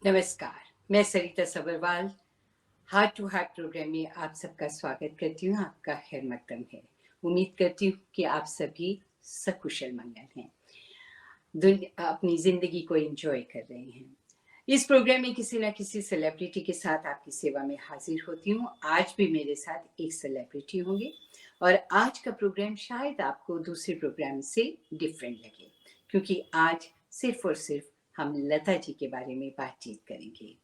नमस्कार, मैं Sarita Sabharwal heart to heart program में आप सबका स्वागत करती हूँ। आपका खैर मकदम है। उम्मीद करती हूँ कि आप सभी सकुशल मंगल हैं, अपनी जिंदगी को एंजॉय कर रहे हैं। इस प्रोग्राम में किसी ना किसी सेलिब्रिटी के साथ आपकी सेवा में हाजिर होती हूँ। आज भी मेरे साथ एक सेलिब्रिटी होंगे और आज का प्रोग्राम शायद आपको दूसरे प्रोग्राम से डिफरेंट लगे, क्योंकि आज सिर्फ और सिर्फ हम लता जी के बारे में बातचीत करेंगे।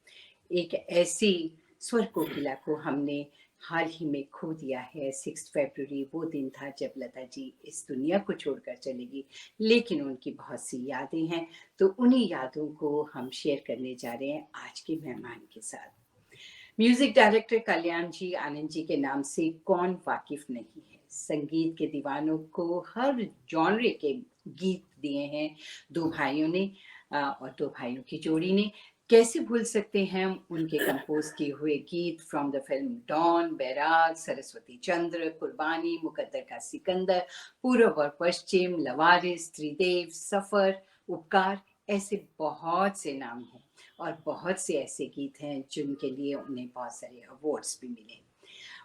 एक ऐसी स्वर कोकिला को हमने हाल ही में खो दिया है। 6 फरवरी वो दिन था जब लता जी इस दुनिया को छोड़कर चलेगी, लेकिन उनकी बहुत सी यादें हैं, तो उन्हीं यादों को हम शेयर करने जा रहे हैं आज के मेहमान के साथ। म्यूजिक डायरेक्टर कल्याण जी आनंद जी के नाम से कौन वाकिफ नहीं है। संगीत के दीवानों को हर जॉनरे के गीत दिए हैं दो भाइयों ने, और दो भाइयों की जोड़ी ने। कैसे भूल सकते हैं हम उनके कंपोज किए हुए गीत फ्रॉम द फिल्म डॉन, बैराग, सरस्वती चंद्र, कुर्बानी, मुकद्दर का सिकंदर, पूरब और पश्चिम, लवारिस, त्रिदेव, सफर, उपकार। ऐसे बहुत से नाम हैं और बहुत से ऐसे गीत हैं जिनके लिए उन्हें बहुत सारे अवार्ड्स भी मिले।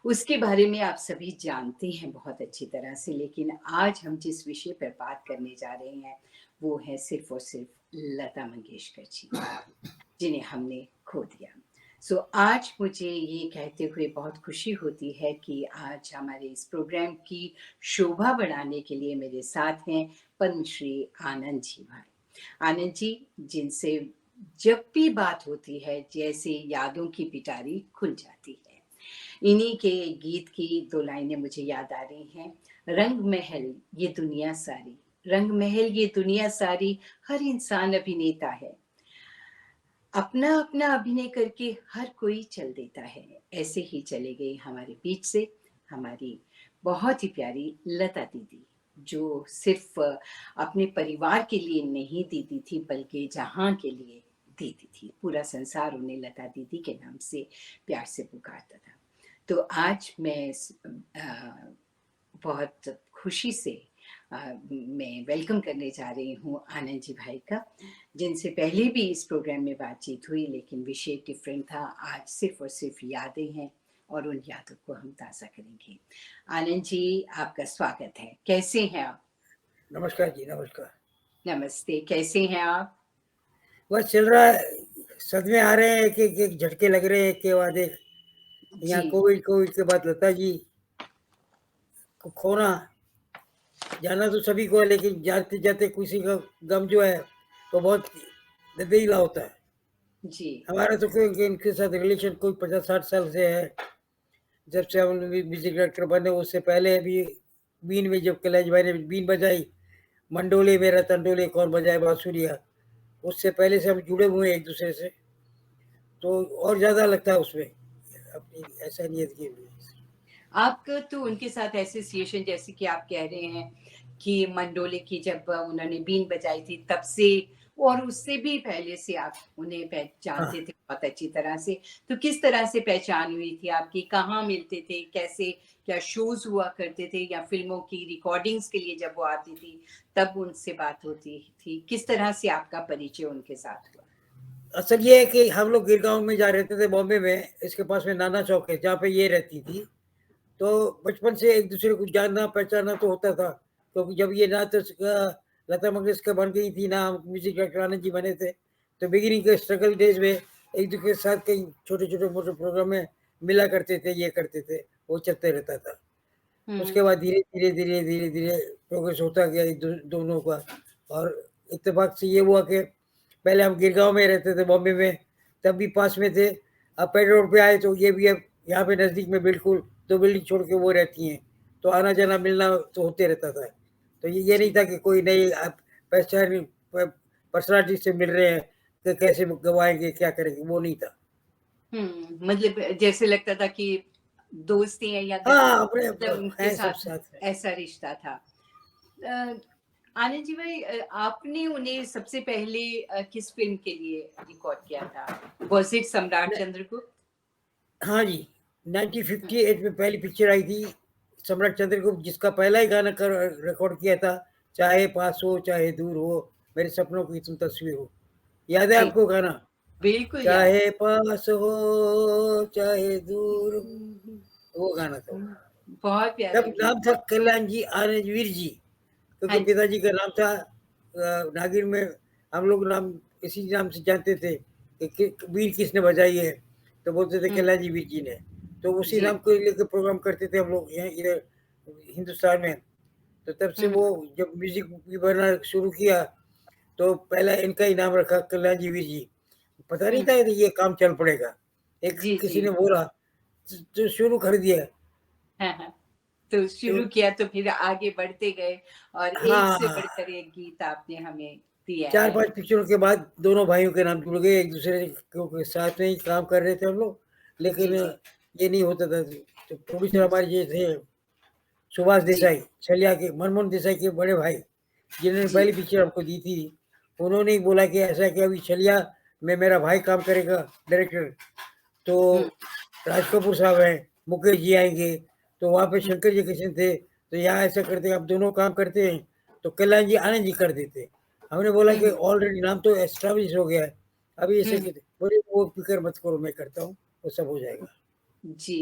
उसके बारे में आप सभी जानते हैं बहुत अच्छी तरह से, लेकिन आज हम जिस विषय पर बात करने जा रहे हैं वो है सिर्फ और सिर्फ लता मंगेशकर जी, जिन्हें हमने खो दिया। आज मुझे ये कहते हुए बहुत खुशी होती है कि आज हमारे इस प्रोग्राम की शोभा बढ़ाने के लिए मेरे साथ हैं पद्मश्री आनंद जी भाई। आनंद जी, जिनसे जब भी बात होती है जैसे यादों की पिटारी खुल जाती है। इन्हीं के गीत की दो लाइनें मुझे याद आ रही हैं। रंग महल ये दुनिया सारी, रंग महल ये दुनिया सारी, हर इंसान अभिनेता है, अपना अपना अभिनय करके हर कोई चल देता है। ऐसे ही चले गए हमारे बीच से हमारी बहुत ही प्यारी लता दीदी, जो सिर्फ अपने परिवार के लिए नहीं दीदी थी बल्कि जहां के लिए दीदी थी। पूरा संसार उन्हें लता दीदी के नाम से प्यार से पुकारता था। तो आज मैं बहुत खुशी से मैं वेलकम करने जा रही हूँ आनंद जी भाई का, जिनसे पहले भी इस प्रोग्राम में बातचीत हुई, लेकिन विषय डिफरेंट था। आज सिर्फ और सिर्फ यादें हैं और उन यादों को हम ताज़ा करेंगे। आनंद जी, आपका स्वागत है। कैसे हैं आप? नमस्कार जी, नमस्कार। नमस्ते, कैसे हैं आप? बस चल रहा है, सदमे आ रहे हैं, एक झटके लग रहे हैं एक के बाद एक। यहाँ जी। कोविड के बाद लता जी को खोना, जाना तो सभी को है, लेकिन जाते जाते किसी का गम जो है वो बहुत दिल होता है। जी। हमारा तो कोई इनके साथ रिलेशन कोई 50-60 साल से है, जब से हम म्यूजिक डायरेक्टर बने। उससे पहले भी बीन में जब कैलाश भाई ने बीन बजाई, मंडोले मेरा तंडोले कौन बजाए बांसुरिया, उससे पहले से हम जुड़े हुए हैं एक दूसरे से, तो और ज़्यादा लगता है उसमें अपनी एहसानियत की। आपका तो उनके साथ एसोसिएशन, जैसे कि आप कह रहे हैं कि मंडोले की जब उन्होंने बीन बजाई थी तब से, और उससे भी पहले से आप उन्हें हाँ, पहचानते थे बहुत अच्छी तरह से। तो किस तरह से पहचान हुई थी आपकी? कहाँ मिलते थे? कैसे? क्या शोज हुआ करते थे या फिल्मों की रिकॉर्डिंग्स के लिए जब वो आती थी तब उनसे बात होती थी? किस तरह से आपका परिचय उनके साथ हुआ? असल ये है कि हम लोग गिरगांव में जा रहते थे बॉम्बे में, इसके पास में नाना चौक है जहाँ पे ये रहती थी। तो बचपन से एक दूसरे को जानना पहचानना तो होता था, क्योंकि जब ये ना तो लता मंगेशकर बन गई थी ना म्यूजिक डायरेक्टर आनंद जी बने थे, तो बिगिनिंग के स्ट्रगल डेज में एक दूसरे के साथ कई छोटे छोटे मोटे प्रोग्राम में मिला करते थे, ये करते थे, वो चलते रहता था। उसके बाद धीरे धीरे धीरे धीरे धीरे प्रोग्रेस होता गया दोनों का। और इत्तेफाक से ये हुआ कि पहले हम गिरगांव में रहते थे बॉम्बे में, तब भी पास में थे। अब पेड़ रोड पे आए तो ये भी अब यहाँ पे नज़दीक में बिल्कुल 2 बिल्डिंग छोड़ के वो रहती हैं, तो आना जाना मिलना तो होते रहता था। तो ये नहीं था कि कोई नई आप पहचान पर्सनालिटी से मिल रहे हैं कि कैसे गवाएंगे क्या करेंगे, वो नहीं था। मतलब जैसे लगता था कि दोस्ती है या हाँ, अपने मतलब उनके हैं सब साथ साथ में। ऐसा रिश्ता था। आनंद जी भाई, आपने उन्हें सबसे पहले किस फिल्म के लिए रिकॉर्ड किया था? वॉज इट सम्राट चंद्रगुप्त? हाँ जी, 1958 में पहली पिक्चर आई थी सम्राट चंद्रगुप्त, जिसका पहला ही गाना कर रिकॉर्ड किया था, चाहे पास हो चाहे दूर हो, मेरे सपनों की तुम तस्वीर हो। याद है जी। आपको गाना? बिल्कुल याद है। चाहे पास हो चाहे दूर हो, वो गाना था। बहुत प्यारा तब गीत नाम था था। कल्याण जी आनंदवीर जी, हाँ क्योंकि जी। पिताजी का नाम था नागिन में हम लोग नाम इसी नाम से जानते थे कि वीर किसने बजाई है, तो बोलते थे हुँ, कल्याण जी वीर जी ने। तो उसी जी। नाम को लेकर प्रोग्राम करते थे हम लोग यहाँ इधर हिंदुस्तान में। तो तब से हुँ, वो जब म्यूजिक भी बनना शुरू किया तो पहला इनका ही नाम रखा कल्याण जी वीर जी। पता नहीं हुँ। था कि ये काम चल पड़ेगा, एक जी, किसी जी। ने बोला तो शुरू कर दिया। हाँ, हाँ। तो तो शुरू किया तो फिर आगे बढ़ते गए और एक से हाँ, बढ़कर एक गीत आपने हमें दिया है। 4-5 पिक्चरों के बाद दोनों भाइयों के नाम जुड़ गए, एक दूसरे के साथ में ही काम कर रहे थे हम लोग, लेकिन जी, जी। ये नहीं होता था। तो प्रोड्यूसर जी। हमारे ये थे सुभाष जी। देसाई, छलिया के मनमोहन देसाई के बड़े भाई, जिन्होंने जी। पहली पिक्चर हमको दी थी। उन्होंने ही बोला कि ऐसा कि अभी छलिया में मेरा भाई काम करेगा डायरेक्टर, तो हुँ, राज कपूर साहब हैं, मुकेश जी आएँगे, तो वहाँ पे हुँ, शंकर जी किशन थे, तो यहाँ ऐसा करते हैं, आप दोनों काम करते हैं, तो कल्याण जी आनंद जी कर देते। हमने बोला हुँ, कि हुँ, ऑलरेडी नाम तो एस्टेब्लिश हो गया है, अभी ऐसे हुँ। कैसे? बोले वो फ़िक्र मत करो मैं करता हूँ, वो सब हो जाएगा। जी।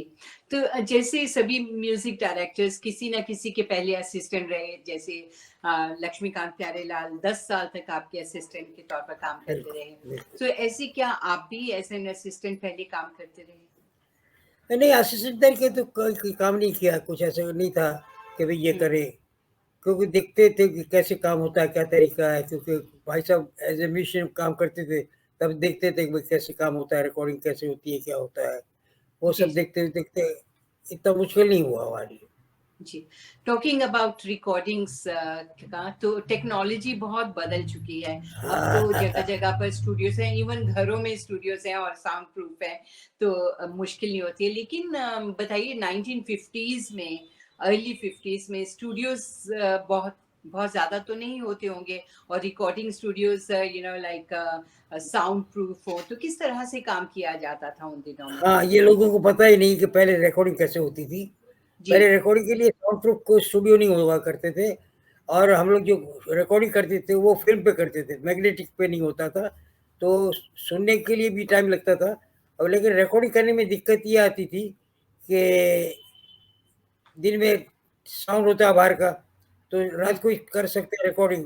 तो जैसे सभी म्यूज़िक डायरेक्टर्स किसी न किसी के पहले असिस्टेंट रहे, जैसे लक्ष्मीकांत प्यारेलाल 10 साल तक आपके असिस्टेंट के तौर पर काम करते बिल्कुल, रहे। बिल्कुल। तो ऐसे क्या आप भी एज़ एन असिस्टेंट पहले काम करते रहे? नहीं असिस्टेंट तरीके तो कोई काम नहीं किया, कुछ ऐसा नहीं था कि भई ये हुँ, करे, क्योंकि देखते थे कि कैसे काम होता है, क्या तरीका है, क्योंकि भाई साहब एज़ ए म्यूजिशियन काम करते थे, तब देखते थे कि भई कैसे काम होता है, रिकॉर्डिंग कैसे होती है, क्या होता है। वो जी, सब जी। देखते-देखते इतना मुश्किल नहीं हुआ हमारे लिए। जी, टॉकिंग अबाउट रिकॉर्डिंग्स का तो टेक्नोलॉजी बहुत बदल चुकी है। अब तो हाँ, जगह-जगह पर स्टूडियोज़ हैं, इवन घरों में स्टूडियोज़ हैं और साउंड प्रूफ है, तो मुश्किल नहीं होती है। लेकिन बताइए 1950s में, अर्ली 50s में स्टूडियोज़ बहुत बहुत ज़्यादा तो नहीं होते होंगे और recording Studios like sound proof हो, तो किस तरह से काम किया जाता था उन दिनों में? हाँ, ये लोगों को पता ही नहीं कि पहले रिकॉर्डिंग कैसे होती थी। जी, पहले रिकॉर्डिंग के लिए साउंड प्रूफ कोई स्टूडियो नहीं हुआ करते थे और हम लोग जो रिकॉर्डिंग करते थे वो फ़िल्म पे करते थे, मैग्नेटिक पे नहीं होता था। तो सुनने के लिए भी टाइम लगता था और लेकिन रिकॉर्डिंग करने में दिक्कत ये आती थी कि दिन में साउंड होता है बाहर का, तो हुँ, रात को ही कर सकते हैं रिकॉर्डिंग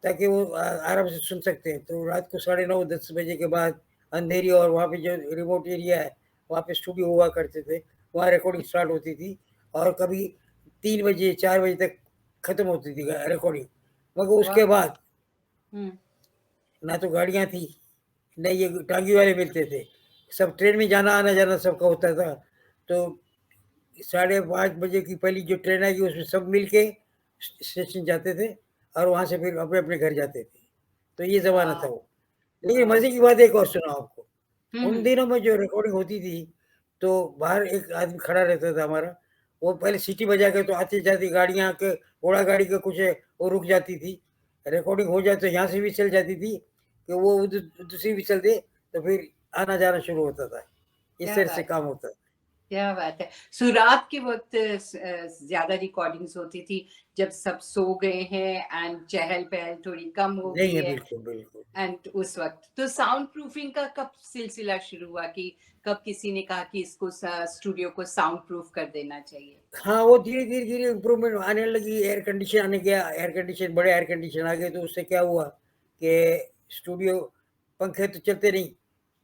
ताकि वो आराम से सुन सकते हैं। तो रात को साढ़े 9 10 बजे के बाद अंधेरी और वहाँ पे जो रिमोट एरिया है, वहाँ पे स्टूडियो हुआ करते थे, वहाँ रिकॉर्डिंग स्टार्ट होती थी और कभी 3 बजे 4 बजे तक खत्म होती थी रिकॉर्डिंग। मगर उसके वाह! बाद हुँ, ना तो गाड़ियाँ थी, ना ये टांगी वाले मिलते थे। सब ट्रेन में जाना आना-जाना सबका होता था। तो साढ़े 5 बजे की पहली जो ट्रेन आएगी उसमें सब मिल के स्टेशन जाते थे और वहाँ से फिर अपने-अपने घर जाते थे। तो ये ज़माना था वाह! वो। लेकिन वाह! मज़े की बात एक और सुनाऊँ आपको। हुँ, उन हुँ। दिनों में जो रिकॉर्डिंग होती थी, तो बाहर एक आदमी खड़ा रहता था हमारा, वो पहले सीटी बजा के तो आती-जाती गाड़ियाँ आके घोड़ा गाड़ी का कुछ है, वो रुक जाती थी। रिकॉर्डिंग हो जाए तो यहाँ से भी चल जाती थी, कि वो दूसरी भी चल दे, तो फिर आना-जाना शुरू होता था। इस क्या तरह से बात काम है! होता था। क्या बात है! सो रात के वक़्त ज़्यादा रिकॉर्डिंग्स होती थी, जब सब सो गए हैं एंड चहल-पहल थोड़ी कम हो नहीं गई है, है बिल्कुल, बिल्कुल। एंड उस वक़्त। तो साउंड प्रूफिंग का कब सिलसिला शुरू हुआ कि कब किसी ने कहा कि इसको स्टूडियो को साउंड प्रूफ कर देना चाहिए? हाँ, वो धीरे-धीरे इम्प्रूवमेंट आने लगी, एयर कंडीशन आने गया, एयर कंडीशन बड़े एयर कंडीशन आ गए, तो उससे क्या हुआ कि स्टूडियो पंखे तो चलते नहीं,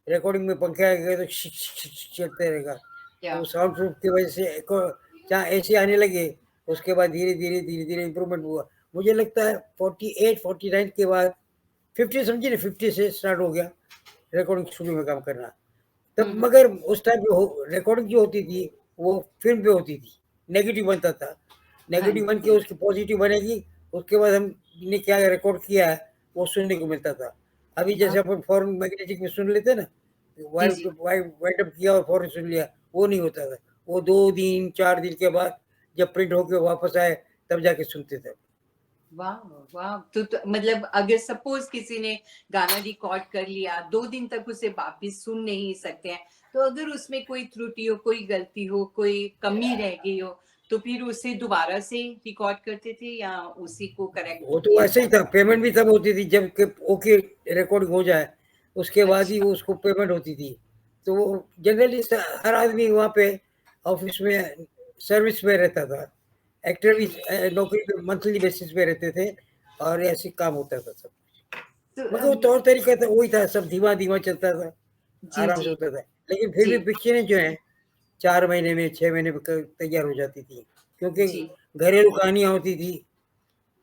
रिकॉर्डिंग में पंखे आ गए तो चलते रहेगा। क्या तो साउंड प्रूफ की वजह से एक और जहाँ एसी आने लगे, उसके बाद धीरे-धीरे, धीरे-धीरे इम्प्रूवमेंट हुआ। मुझे लगता है 48-49 के बाद 50 समझिए ना 50 से स्टार्ट हो गया रिकॉर्डिंग स्टूडियो में काम करना। हुँ, तब हुँ। मगर उस टाइम पे हो रिकॉर्डिंग जो होती थी, वो फ़िल्म पे होती थी, नेगेटिव बनता था। हाँ नेगेटिव बन के जी। उसकी पॉज़िटिव बनेगी, उसके बाद हमने क्या रिकॉर्ड किया है, वो सुनने को मिलता था। अभी हाँ। जैसे अपन फ़ौरन मैग्नेटिक में सुन लेते हैं ना, जी, वाइब जी। वाइंड अप किया और फ़ौरन सुन लिया, वो नहीं होता था। वो 2 दिन, 4 दिन के बाद जब प्रिंट होके वापस आए, तब जाके सुनते थे। वाह! वाह! तो मतलब अगर सपोज़ किसी ने गाना रिकॉर्ड कर लिया, 2 दिन तक उसे वापिस सुन नहीं सकते हैं, तो अगर उसमें कोई त्रुटि हो, कोई गलती हो, कोई कमी रह गई हो, तो फिर उसे दोबारा से रिकॉर्ड करते थे या उसी को करेक्ट वो तो किया ऐसे ही जाता था, था? पेमेंट भी तब होती थी जब कि ओके रिकॉर्डिंग हो जाए, उसके बाद ही अच्छा। वो उसको पेमेंट होती थी। तो वो जनरली हर आदमी वहाँ पे ऑफिस में सर्विस में रहता था। एक्टर भी नौकरी पे मंथली बेसिस पे रहते थे और ऐसे काम होता था सब। तो मगर वो तौर तरीका था वही था, सब धीमा धीमा चलता था, जी आराम से जी होता था। लेकिन फिर भी जी पिक्चरें जो हैं 4 महीने में 6 महीने में तैयार हो जाती थी, क्योंकि जी। घरेलू कहानियां होती थी,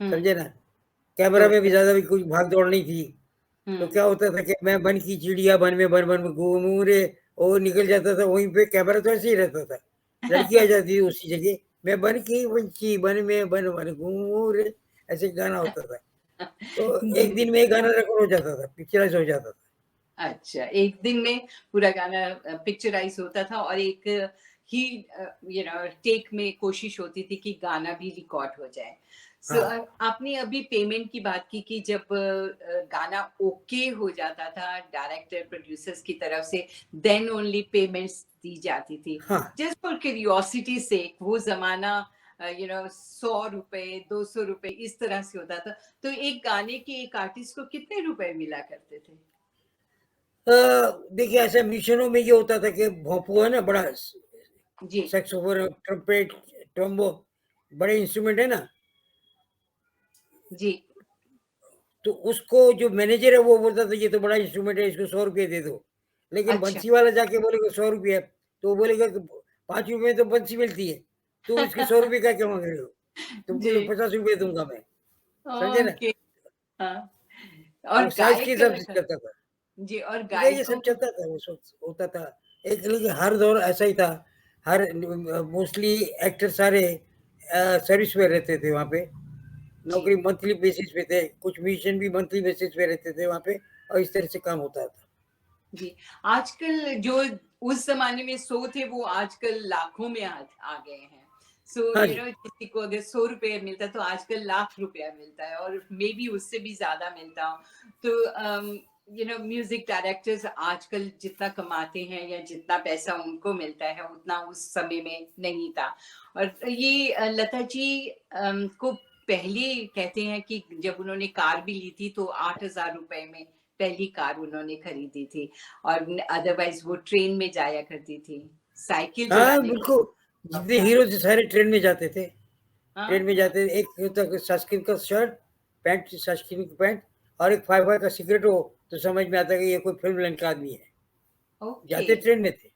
हम्म। समझे ना। कैमरा तो में भी ज्यादा भी कुछ भाग दौड़ नहीं थी। तो हम्म। क्या होता था कि मैं बन की चिड़िया बन में बन बन में घूमू रे, वो निकल जाता था वहीं पे, कैमरा तो ऐसे ही रहता था, लड़की आ जाती थी उसी जगह, मैं बन की पंछी बन में बन बन घूमू रे, ऐसे गाना होता था। तो एक जी। दिन में एक गाना रिकॉर्ड हो जाता था, पिक्चराइज हो जाता था। अच्छा, एक दिन में पूरा गाना पिक्चराइज़ होता था और एक ही टेक में कोशिश होती थी कि गाना भी रिकॉर्ड हो जाए। हाँ आपने अभी पेमेंट की बात की कि जब गाना ओके हो जाता था डायरेक्टर, प्रोड्यूसर्स की तरफ से, देन ओनली पेमेंट्स दी जाती थी। हाँ। जस्ट फॉर क्यूरियोसिटी सेक वो ज़माना ₹100, ₹200 इस तरह से होता था। तो एक गाने के एक आर्टिस्ट को कितने रुपए मिला करते थे? देखिए ऐसा मिशनों में ये होता था कि भोंपू है ना बड़ा, जी। सैक्सोफोन, ट्रम्पेट, ट्रोम्बो, बड़े इंस्ट्रूमेंट है ना। जी। तो उसको जो मैनेजर है वो बोलता था ये तो बड़ा इंस्ट्रूमेंट है, इसको 100 रुपये दे दो। लेकिन अच्छा। बंसी वाला जाके बोलेगा 100 रुपये, तो वो बोलेगा कि 5 रुपये में तो बंसी मिलती है, तुम इसके 100 रुपये का क्या मांग रहे हो, तुमको जी। तो 50 रुपये दूंगा मैं, समझे ना। ओके। हाँ। और वो साइज के गायक हिसाब से चलता था। जी, और ठीक है, ये गायकों सब को चलता था उस वक्त, होता था। एक लेकिन हर दौर ऐसा ही था। हर मोस्टली एक्टर सारे सर्विस में रहते थे वहाँ पे, जी, नौकरी मंथली बेसिस पे थे, कुछ म्यूजिशियन भी मंथली बेसिस पे रहते थे वहाँ पे, और इस तरह से काम होता था। जी। आजकल जो उस ज़माने में 100 थे वो आजकल लाखों में आ गए हैं। हाँ जी। किसी को अगर ₹100 मिलता है तो आजकल लाख रुपया मिलता है और मेबी उससे भी ज़्यादा मिलता हो। तो म्यूज़िक डायरेक्टर्स आजकल जितना कमाते हैं या जितना पैसा उनको मिलता है उतना उस समय में नहीं था। और ये लता जी को पहले कहते हैं कि जब उन्होंने कार भी ली थी तो ₹8000 में पहली कार उन्होंने खरीदी थी। और अदरवाइज वो ट्रेन में जाया करती थी, साइकिल हाँ, चलाने का बिल्कुल। शौक जितने था। हीरो थे सारे ट्रेन में जाते थे। ट्रेन हाँ। में जाते थे, एक होता था सनस्क्रीन का शर्ट, पैंट सनस्क्रीन की पैंट, और एक 5 का सिगरेट हो, तो समझ में आता है कि ये कोई फ़िल्म लाइन का आदमी है। ओके। जाते ट्रेन में थे,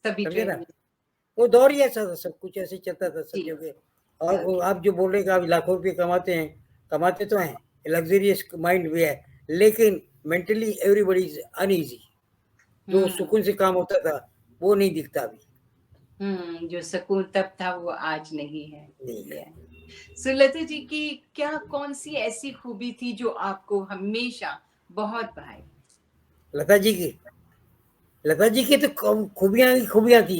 सभी समझे ट्रेन ना? में। वो दौर ही ऐसा था, सब कुछ ऐसे ही चलता था सब जी। जगह। और वो ओके। आप जो बोल रहे हैं कि आप लाखों रुपए कमाते हैं, कमाते तो हैं, लग्ज़रियस माइंड भी है, लेकिन मेंटली एवरीबॉडी इज़ अनईज़ी। जो हम्म। सुकून से काम होता था, वो नहीं दिखता अभी। जो सुकून तब था वो आज नहीं है। नहीं है। ये सुलता जी की क्या कौन सी ऐसी खूबी थी जो आपको हमेशा बहुत भाई? लता जी की लता जी की तो खूबियाँ ही खूबियाँ थी।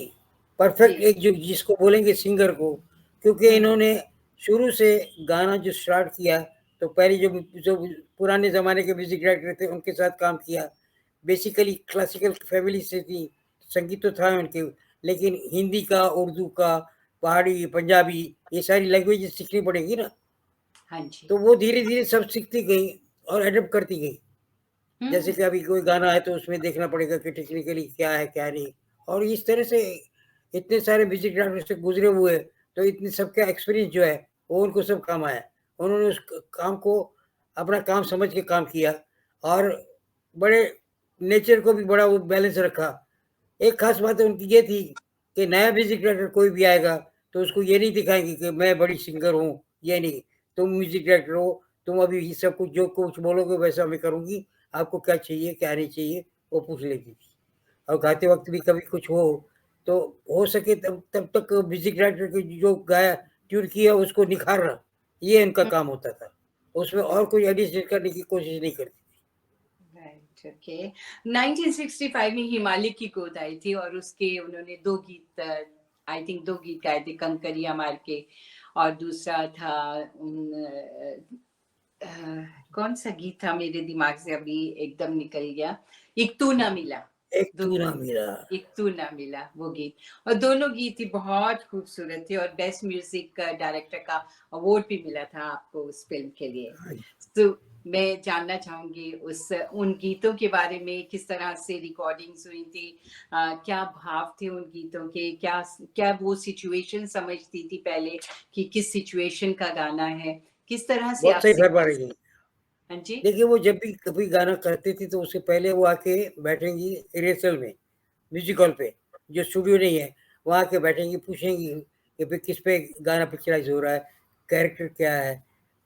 परफेक्ट, जी। एक जो जिसको बोलेंगे सिंगर को, क्योंकि हम्म। इन्होंने शुरू से गाना जो स्टार्ट किया, तो पहले जो जो पुराने ज़माने के म्यूज़िक डायरेक्टर थे उनके साथ काम किया। बेसिकली क्लासिकल फैमिली से थी, संगीत तो था उनके, लेकिन हिंदी का, उर्दू का, पहाड़ी, पंजाबी, ये सारी लैंग्वेजेज़ सीखनी पड़ेगी ना। हाँ जी। तो वो धीरे-धीरे सब सीखती गई और एडॉप्ट करती गई। जैसे हम्म। कि अभी कोई गाना है तो उसमें देखना पड़ेगा कि टेक्निकली क्या है क्या नहीं। और इस तरह से इतने सारे म्यूजिक डायरेक्टर से गुजरे हुए, तो इतने सबका एक्सपीरियंस जो है वो उनको सब काम आया। उन्होंने उस काम को अपना काम समझ के काम किया, और बड़े नेचर को भी बड़ा वो बैलेंस रखा। एक खास बात उनकी ये थी कि नया म्यूजिक डायरेक्टर कोई भी आएगा तो उसको ये नहीं दिखाएंगे कि मैं बड़ी सिंगर हूँ, ये नहीं, तुम म्यूजिक डायरेक्टर हो, तुम अभी ये सब कुछ जो कुछ बोलोगे वैसा मैं करूँगी, आपको क्या चाहिए क्या नहीं चाहिए वो पूछ लेती थी। और गाते वक्त भी कभी कुछ हो, तो हो सके तब तब तक म्यूजिक डायरेक्टर की जो गाया ट्यून किया उसको निखारना, ये उनका काम होता था। उसमें और कोई एडिशन करने की कोशिश नहीं करती। राइट। ओके। 1965 में हिमालय की गोद आई थी और उसके उन्होंने दो गीत, आई थिंक दो गीत गाए थे, कंकरिया मार के, और दूसरा था अ, कौन सा गीत था मेरे दिमाग से अभी एकदम निकल गया। एक तू ना मिला। एक दो तू गीत, ना मिला। एक तू ना मिला वो गीत, और दोनों गीत ही बहुत खूबसूरत थे और बेस्ट म्यूजिक डायरेक्टर का अवार्ड भी मिला था आपको उस फिल्म के लिए। हाँ जी। तो मैं जानना चाहूँगी उन गीतों के बारे में, किस तरह से रिकॉर्डिंग्स हुई थी, क्या भाव थे उन गीतों के, क्या वो सिचुएशन समझती थी पहले कि किस सिचुएशन का गाना है, किस तरह से बहुत आप सही फरमा सीक्वेंस। रही हैं। हाँ जी। देखिए, वो जब भी कभी गाना करती थी तो उससे पहले वो आके बैठेंगी रिहर्सल में, म्यूज़िक हॉल पे, जो स्टूडियो नहीं है, वहाँ आके बैठेंगी, पूछेंगी कि भई किस पे गाना पिक्चराइज़ हो रहा है, कैरेक्टर क्या है,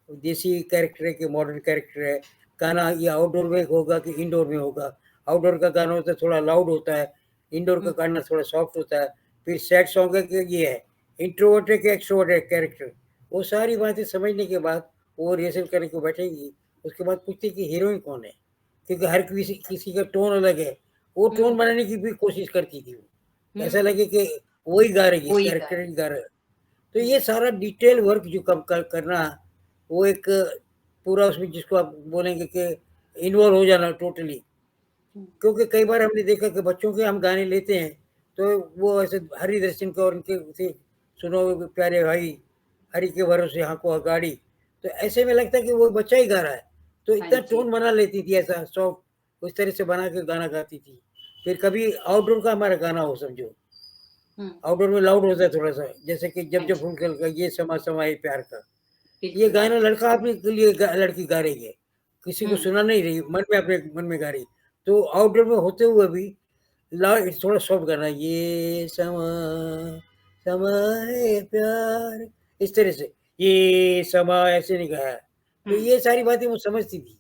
देसी कैरेक्टर है कि मॉडर्न कैरेक्टर है, गाना ये आउटडोर में होगा कि इंडोर में होगा। आउटडोर का गाना होता है थोड़ा लाउड होता है, इंडोर का हुँ, गाना थोड़ा सॉफ्ट होता है, फिर सैड सॉन्ग है कि ये है, इंट्रोवर्ट है कि एक्सट्रोवर्ट है कैरेक्टर। वो सारी बातें समझने के बाद वो रिहर्सल करने को बैठेंगी, उसके बाद पूछती है कि हीरोइन कौन है? क्योंकि हर किसी किसी का टोन अलग है, वो टोन हुँ, बनाने की भी कोशिश करती थी वो। ऐसा हुँ, लगे कि वो ही गा रही है, वो इस ही गा कैरेक्टर रहे। ही गा रहा है। तो हुँ, ये सारा डिटेल वर्क जो कम करना, वो एक पूरा उसमें जिसको आप बोलेंगे कि इन्वॉल्व हो जाना टोटली। हुँ, क्योंकि कई बार हमने देखा कि बच्चों के हम गाने लेते हैं, तो वो ऐसे हरि दर्शन का और उनके से सुनो प्यारे भाई, हरि के भरोसे हाँको अगाड़ी, तो ऐसे में लगता है कि वो बच्चा ही गा रहा है। तो हाँ इतना जी। टोन बना लेती थी ऐसा सॉफ्ट, उस तरह से बना के गाना गाती थी। फिर कभी आउटडोर का हमारा गाना हो समझो, हुँ, आउटडोर में लाउड होता है थोड़ा-सा, जैसे कि जब हाँ जब जी, फूल खिलका ये समा समा ये प्यार का। ये बिल्कुल। गाना लड़का अपने के लिए लड़की गा रही है, किसी को हुँ, सुना नहीं रही, मन में अपने मन में गा रही। तो आउटडोर में होते हुए भी थोड़ा सॉफ्ट गाना, ये समा समा है प्यार, इस तरह से, ये समा ऐसे नहीं गाया। तो हुँ, ये सारी बातें वो समझती थी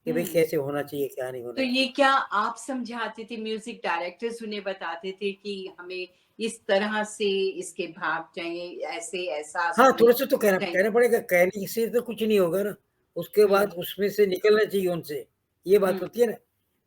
कि भाई हुँ। कैसे होना चाहिए, क्या नहीं तो होना ये चाहिए। क्या आप समझाते थे, म्यूज़िक डायरेक्टर्स उन्हें बताते थे कि हमें इस तरह से इसके भाव चाहिए, ऐसे एहसास हाँ, होने थोड़ा-सा तो कहना चाहिए? कहना पड़ेगा, कहने से तो कुछ नहीं होगा ना, उसके हुँ, बाद उसमें से निकलना चाहिए उनसे, ये बात हुँ, होती है ना।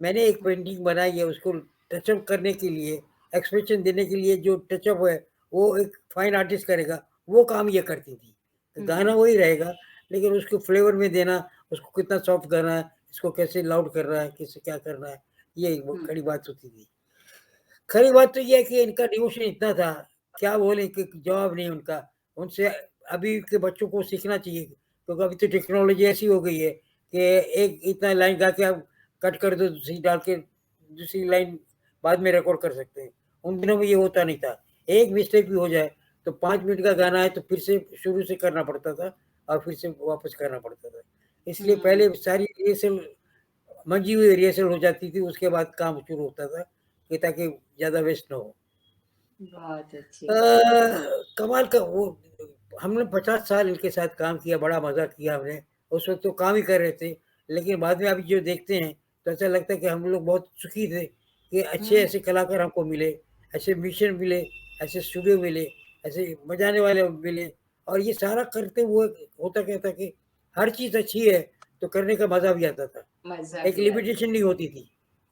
मैंने एक हुँ, पेंटिंग बनाई है, उसको टचअप करने के लिए, एक्सप्रेशन देने के लिए जो टचअप है, वो एक फाइन आर्टिस्ट करेगा, वो काम ये करती थी। हुँ, गाना हुँ, वही रहेगा, लेकिन उसको फ्लेवर में देना, उसको कितना सॉफ्ट करना है, इसको कैसे लाउड करना है, कैसे क्या करना है, ये वो हुँ, खड़ी बात होती थी। खरी बात तो ये है कि इनका डिवोशन इतना था, क्या बोलें कि जवाब नहीं उनका। उनसे अभी के बच्चों को सीखना चाहिए, क्योंकि अभी तो टेक्नोलॉज़ी ऐसी हो गई है कि एक इतना लाइन गा के आप कट कर दो, दूसरी डाल के दूसरी लाइन बाद में रिकॉर्ड कर सकते हैं। उन दिनों में ये होता नहीं था। एक मिस्टेक भी हो जाए, तो 5 मिनट का गाना है तो फिर से शुरू से करना पड़ता था और फिर से वापस करना पड़ता था। इसलिए हुँ, पहले सारी रिहर्सल मंझी हुई रिहर्सल हो जाती थी, उसके बाद काम शुरू होता था कि ताकि ज़्यादा वेस्ट ना हो। बहुत अच्छी अ, बात। कमाल का वो, हमने 50 साल इनके साथ काम किया, बड़ा मज़ा किया हमने। उस वक़्त तो काम ही कर रहे थे, लेकिन बाद में अभी जो देखते हैं, तो ऐसा लगता है कि हम लोग बहुत सुखी थे कि अच्छे हुँ, ऐसे कलाकार हमको मिले, ऐसे म्यूज़िशियन मिले, ऐसे स्टूडियो मिले, ऐसे बजाने वाले मिले, और ये सारा करते हुए होता क्या था कि हर चीज़ अच्छी है, तो करने का मज़ा भी आता था। मज़ा एक भी आता लिमिटेशन नहीं होती थी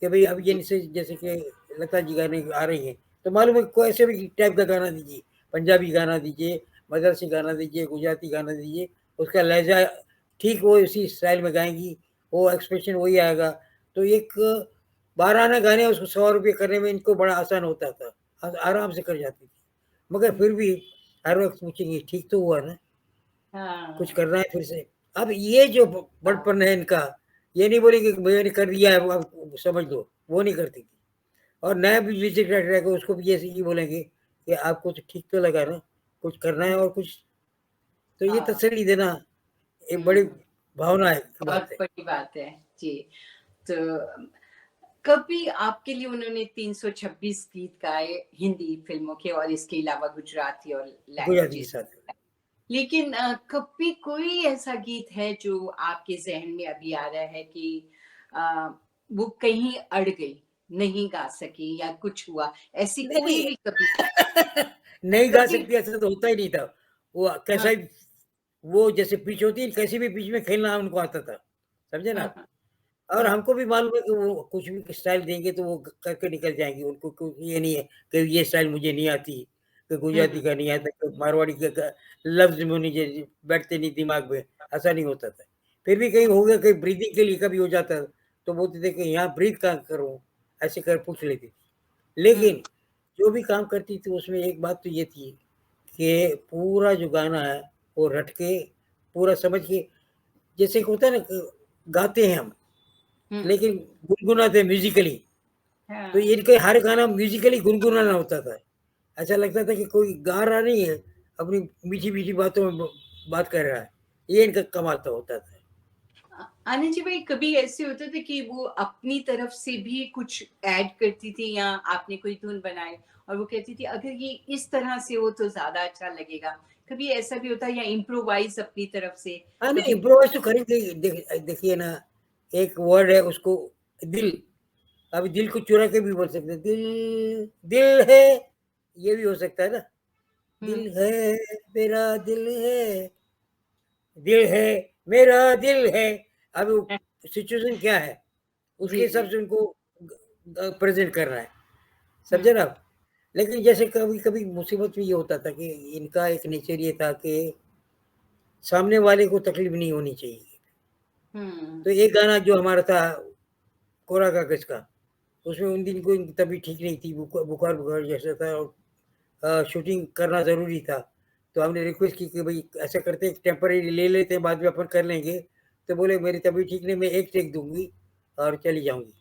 कि भई अब ये जी। जैसे जैसे कि लता जी गाने आ रही हैं, तो मालूम है कोई ऐसे भी टाइप का गाना दीजिए, पंजाबी गाना दीजिए, मदरसी गाना दीजिए, गुजराती गाना दीजिए, उसका लहज़ा ठीक वो उसी स्टाइल में गाएँगी, वो एक्सप्रेशन वही आएगा। तो एक 12 आना गाने उसको ₹100 करने में इनको बड़ा आसान होता था, आराम से कर जाती थी। मगर हुँ, फिर भी हर वक़्त पूछेंगी, ठीक तो हुआ ना? कुछ हाँ, करना है फिर से। अब ये जो बड़पन है इनका, ये नहीं बोलेंगे कि मैंने कर दिया है, वो आप समझ लो, वो नहीं करती थी। और नया भी म्यूज़िक डायरेक्टर आएगा, उसको भी ऐसे ही बोलेंगे कि आपको तो ठीक तो लगा ना? कुछ करना है हुँ, और कुछ, तो ये हाँ, तसल्ली देना एक बड़ी हुँ, भावना है की बात बहुत है। बड़ी बात है। जी, तो कभी आपके लिए उन्होंने 326 गीत गाए हिंदी फ़िल्मों के और इसके अलावा गुजराती और गुजराती के लैंग्वेजेज़। साथ। लेकिन कभी कोई ऐसा गीत है जो आपके ज़हन में अभी आ रहा है कि अ, वो कहीं अड़ गई, नहीं गा सकी या कुछ हुआ, ऐसी कोई नहीं, भी कभी नहीं गा कभी सकती ऐसा तो होता ही नहीं था। वो कैसा हाँ, ही, वो जैसे पिच होती है, कैसी भी पिच में खेलना उनको आता था। समझे ना हाँ, आप? हाँ, और हाँ, हमको भी मालूम है कि वो कुछ भी स्टाइल देंगे तो वो करके निकल जाएँगे। उनको कोई ये नहीं है कि ये स्टाइल मुझे नहीं आती, कि हुँ, गुजराती का नहीं आता, कि मारवाड़ी के क लफ्ज़ मुझे बैठते नहीं दिमाग में, ऐसा नहीं होता था। फिर भी कहीं हुँ, हो गया, कहीं ब्रीथिंग के लिए कभी हो जाता, तो बोलते थे कि यहाँ ब्रीथ कहाँ करूँ? ऐसे कर पूछ लेती थी। हुँ, लेकिन जो भी काम करती थी उसमें एक बात तो ये थी कि पूरा जो गाना है वो रट के, पूरा समझ के, जैसे कि होता है ना, गाते हैं हम, हम्म। लेकिन गुनगुनाते म्यूजिकली। तो हाँ। इनके हर गाना म्यूजिकली गुनगुनाना होता था। ऐसा लगता था कि कोई गा रहा नहीं है, अपनी मीठी मीठी बातों में बात कर रहा है। ये इनका कमाल तो होता था। आनंद जी भाई, कभी ऐसे होता था कि वो अपनी तरफ से भी कुछ ऐड करती थी, या आपने कोई धुन बनाई और वो कहती थी अगर ये इस तरह से हो तो ज्यादा अच्छा लगेगा? कभी ऐसा भी होता है, या इम्प्रोवाइज अपनी तरफ से हाँ नहीं, कभी? इम्प्रोवाइज तो करेंगे ही। देखिए ना, एक वर्ड है उसको, दिल। अभी दिल को चुरा के भी बोल सकते हैं, दिल दिल है, ये भी हो सकता है ना। हम्म। दिल है, मेरा दिल है, दिल है, मेरा दिल है। अब सिचुएशन क्या है, उसके जी हिसाब जी। से उनको प्रेजेंट करना है, समझे हम्म। ना आप? लेकिन जैसे कभी कभी मुसीबत में ये होता था कि इनका एक नेचर ये था कि सामने वाले को तकलीफ नहीं होनी चाहिए। हम्म। तो एक गाना जो हमारा था, कोरा कागज का, उसमें उन दिन को इनकी तबीयत ठीक नहीं थी, बुखार बुखार जैसा था, और शूटिंग करना ज़रूरी था। तो हमने रिक्वेस्ट की कि भाई ऐसा करते हैं, टेम्परेरी ले लेते हैं, बाद में अपन कर लेंगे। तो बोले मेरी तबीयत ठीक नहीं, मैं एक टेक दूंगी और चली जाऊंगी।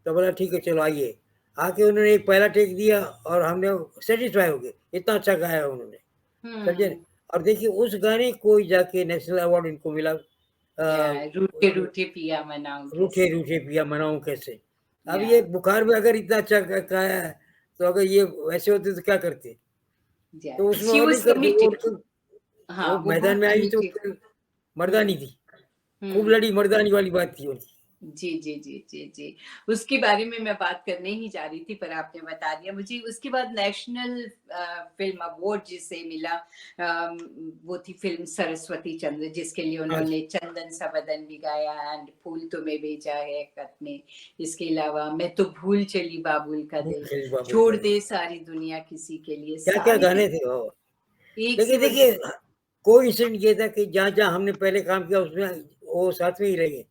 तो बोला ठीक है चलो आइए। आके उन्होंने एक पहला टेक दिया और हमने सेटिस्फाई हो गए, इतना अच्छा गाया उन्होंने, समझे? हम्म। और देखिए उस गाने को ही जाके नेशनल अवार्ड इनको मिला। या रूठे रूठे पिया मनाऊं रूठे कैसे? रूठे पिया मनाऊं कैसे। अब या ये बुखार में अगर इतना अच्छा गाया है, तो अगर ये वैसे होते तो क्या करते? या तो उसमें शी और नहीं वाज करते वो कमिटेड। तो। हाँ, वो वो मैदान बहुत में आई तो कमिटेड। फिर हम्म। मर्दानी थी, खूब हम्म। लड़ी, मर्दानी वाली बात थी उनकी। जी, जी, जी, जी, जी। उसके बारे में मैं बात करने ही जा रही थी, पर आपने बता दिया मुझे। उसके बाद नेशनल फ़िल्म अवार्ड जिसे मिला, वो थी फ़िल्म सरस्वती चंद्र, जिसके लिए आज उन्होंने चंदन सा बदन भी गाया एंड फूल तुम्हें भेजा है खत में। इसके अलावा मैं तो भूल चली बाबुल का भूल दिल, चली बाबुल छोड़ का दिल, दे सारी दुनिया किसी के लिए, क्या क्या सारे गाने थे वो। एक से लेकिन बढ़ देखिए, कोई इंसिडेंट ये था कि जहाँ जहाँ हमने पहले काम किया उसमें वो साथ में ही रहे।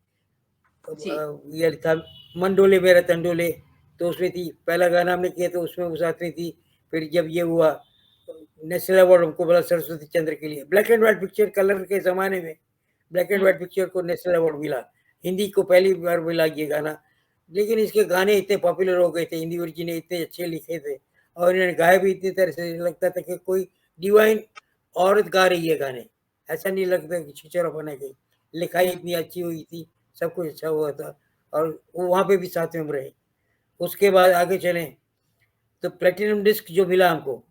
जी। ये था मंडोले मेरा तंडोले, तो उसमें थी। पहला गाना हमने किया तो उसमें वो साथ में थी। फिर जब ये हुआ, नेशनल अवार्ड हमको बोला सरस्वती चंद्र के लिए, black and white picture, colour के ज़माने में black and hmm. White picture को नेशनल अवार्ड मिला। हिंदी को पहली बार मिला ये गाना। लेकिन इसके गाने इतने पॉपुलर हो गए थे, हिंदी ओरिजिन ने इतने अच्छे लिखे थे, और इन्होंने गाए भी इतनी तरह से, लगता था कि कोई डिवाइन औरत गा रही है गाने। ऐसा नहीं लगता कि छिछोरापन है कहीं। लिखाई हुँ। इतनी अच्छी हुई थी, सब कुछ अच्छा हुआ था, और वो वहाँ पे भी साथ में हम रहे। उसके बाद आगे चलें तो प्लेटिनम डिस्क जो मिला हमको,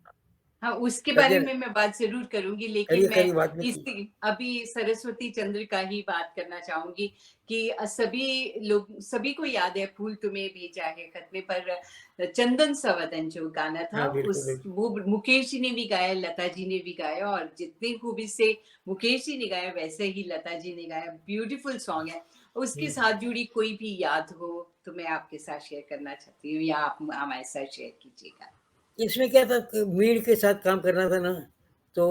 हाँ, उसके बारे समझे ना? में मैं बात ज़रूर करूँगी, लेकिन करिए मैं करिए, बाद में की। इसी अभी सरस्वती चंद्र का ही बात करना चाहूँगी कि सभी को याद है फूल तुम्हें भेजा है खत में, पर चंदन सवदन जो गाना था, हाँ बिल्कुल उस बिल्कुल। वो मुकेश जी ने भी गाया, लता जी ने भी गाया, और जितनी खूबी से मुकेश जी ने गाया वैसे ही लता जी ने गाया। ब्यूटीफुल सॉन्ग है। उसके हम्म। साथ जुड़ी कोई भी याद हो तो मैं आपके साथ शेयर करना चाहती हूँ, या आप हमारे साथ शेयर कीजिएगा। इसमें क्या था कि मीड के साथ काम करना था ना, तो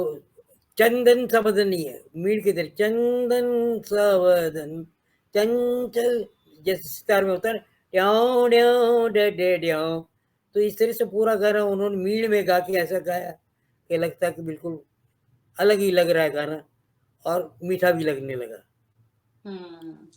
चंदन सा बदन नहीं है, मीड की तरह चंदन सा बदन, चंचल, जैसे सितार में होता है ना, ट्याऊं ट्याऊं डे डे ट्याऊं। तो इस तरह से पूरा गाना उन्होंने मीड में गा के ऐसा गाया कि लगता है कि बिल्कुल अलग ही लग रहा है गाना, और मीठा भी लगने लगा। हुँ।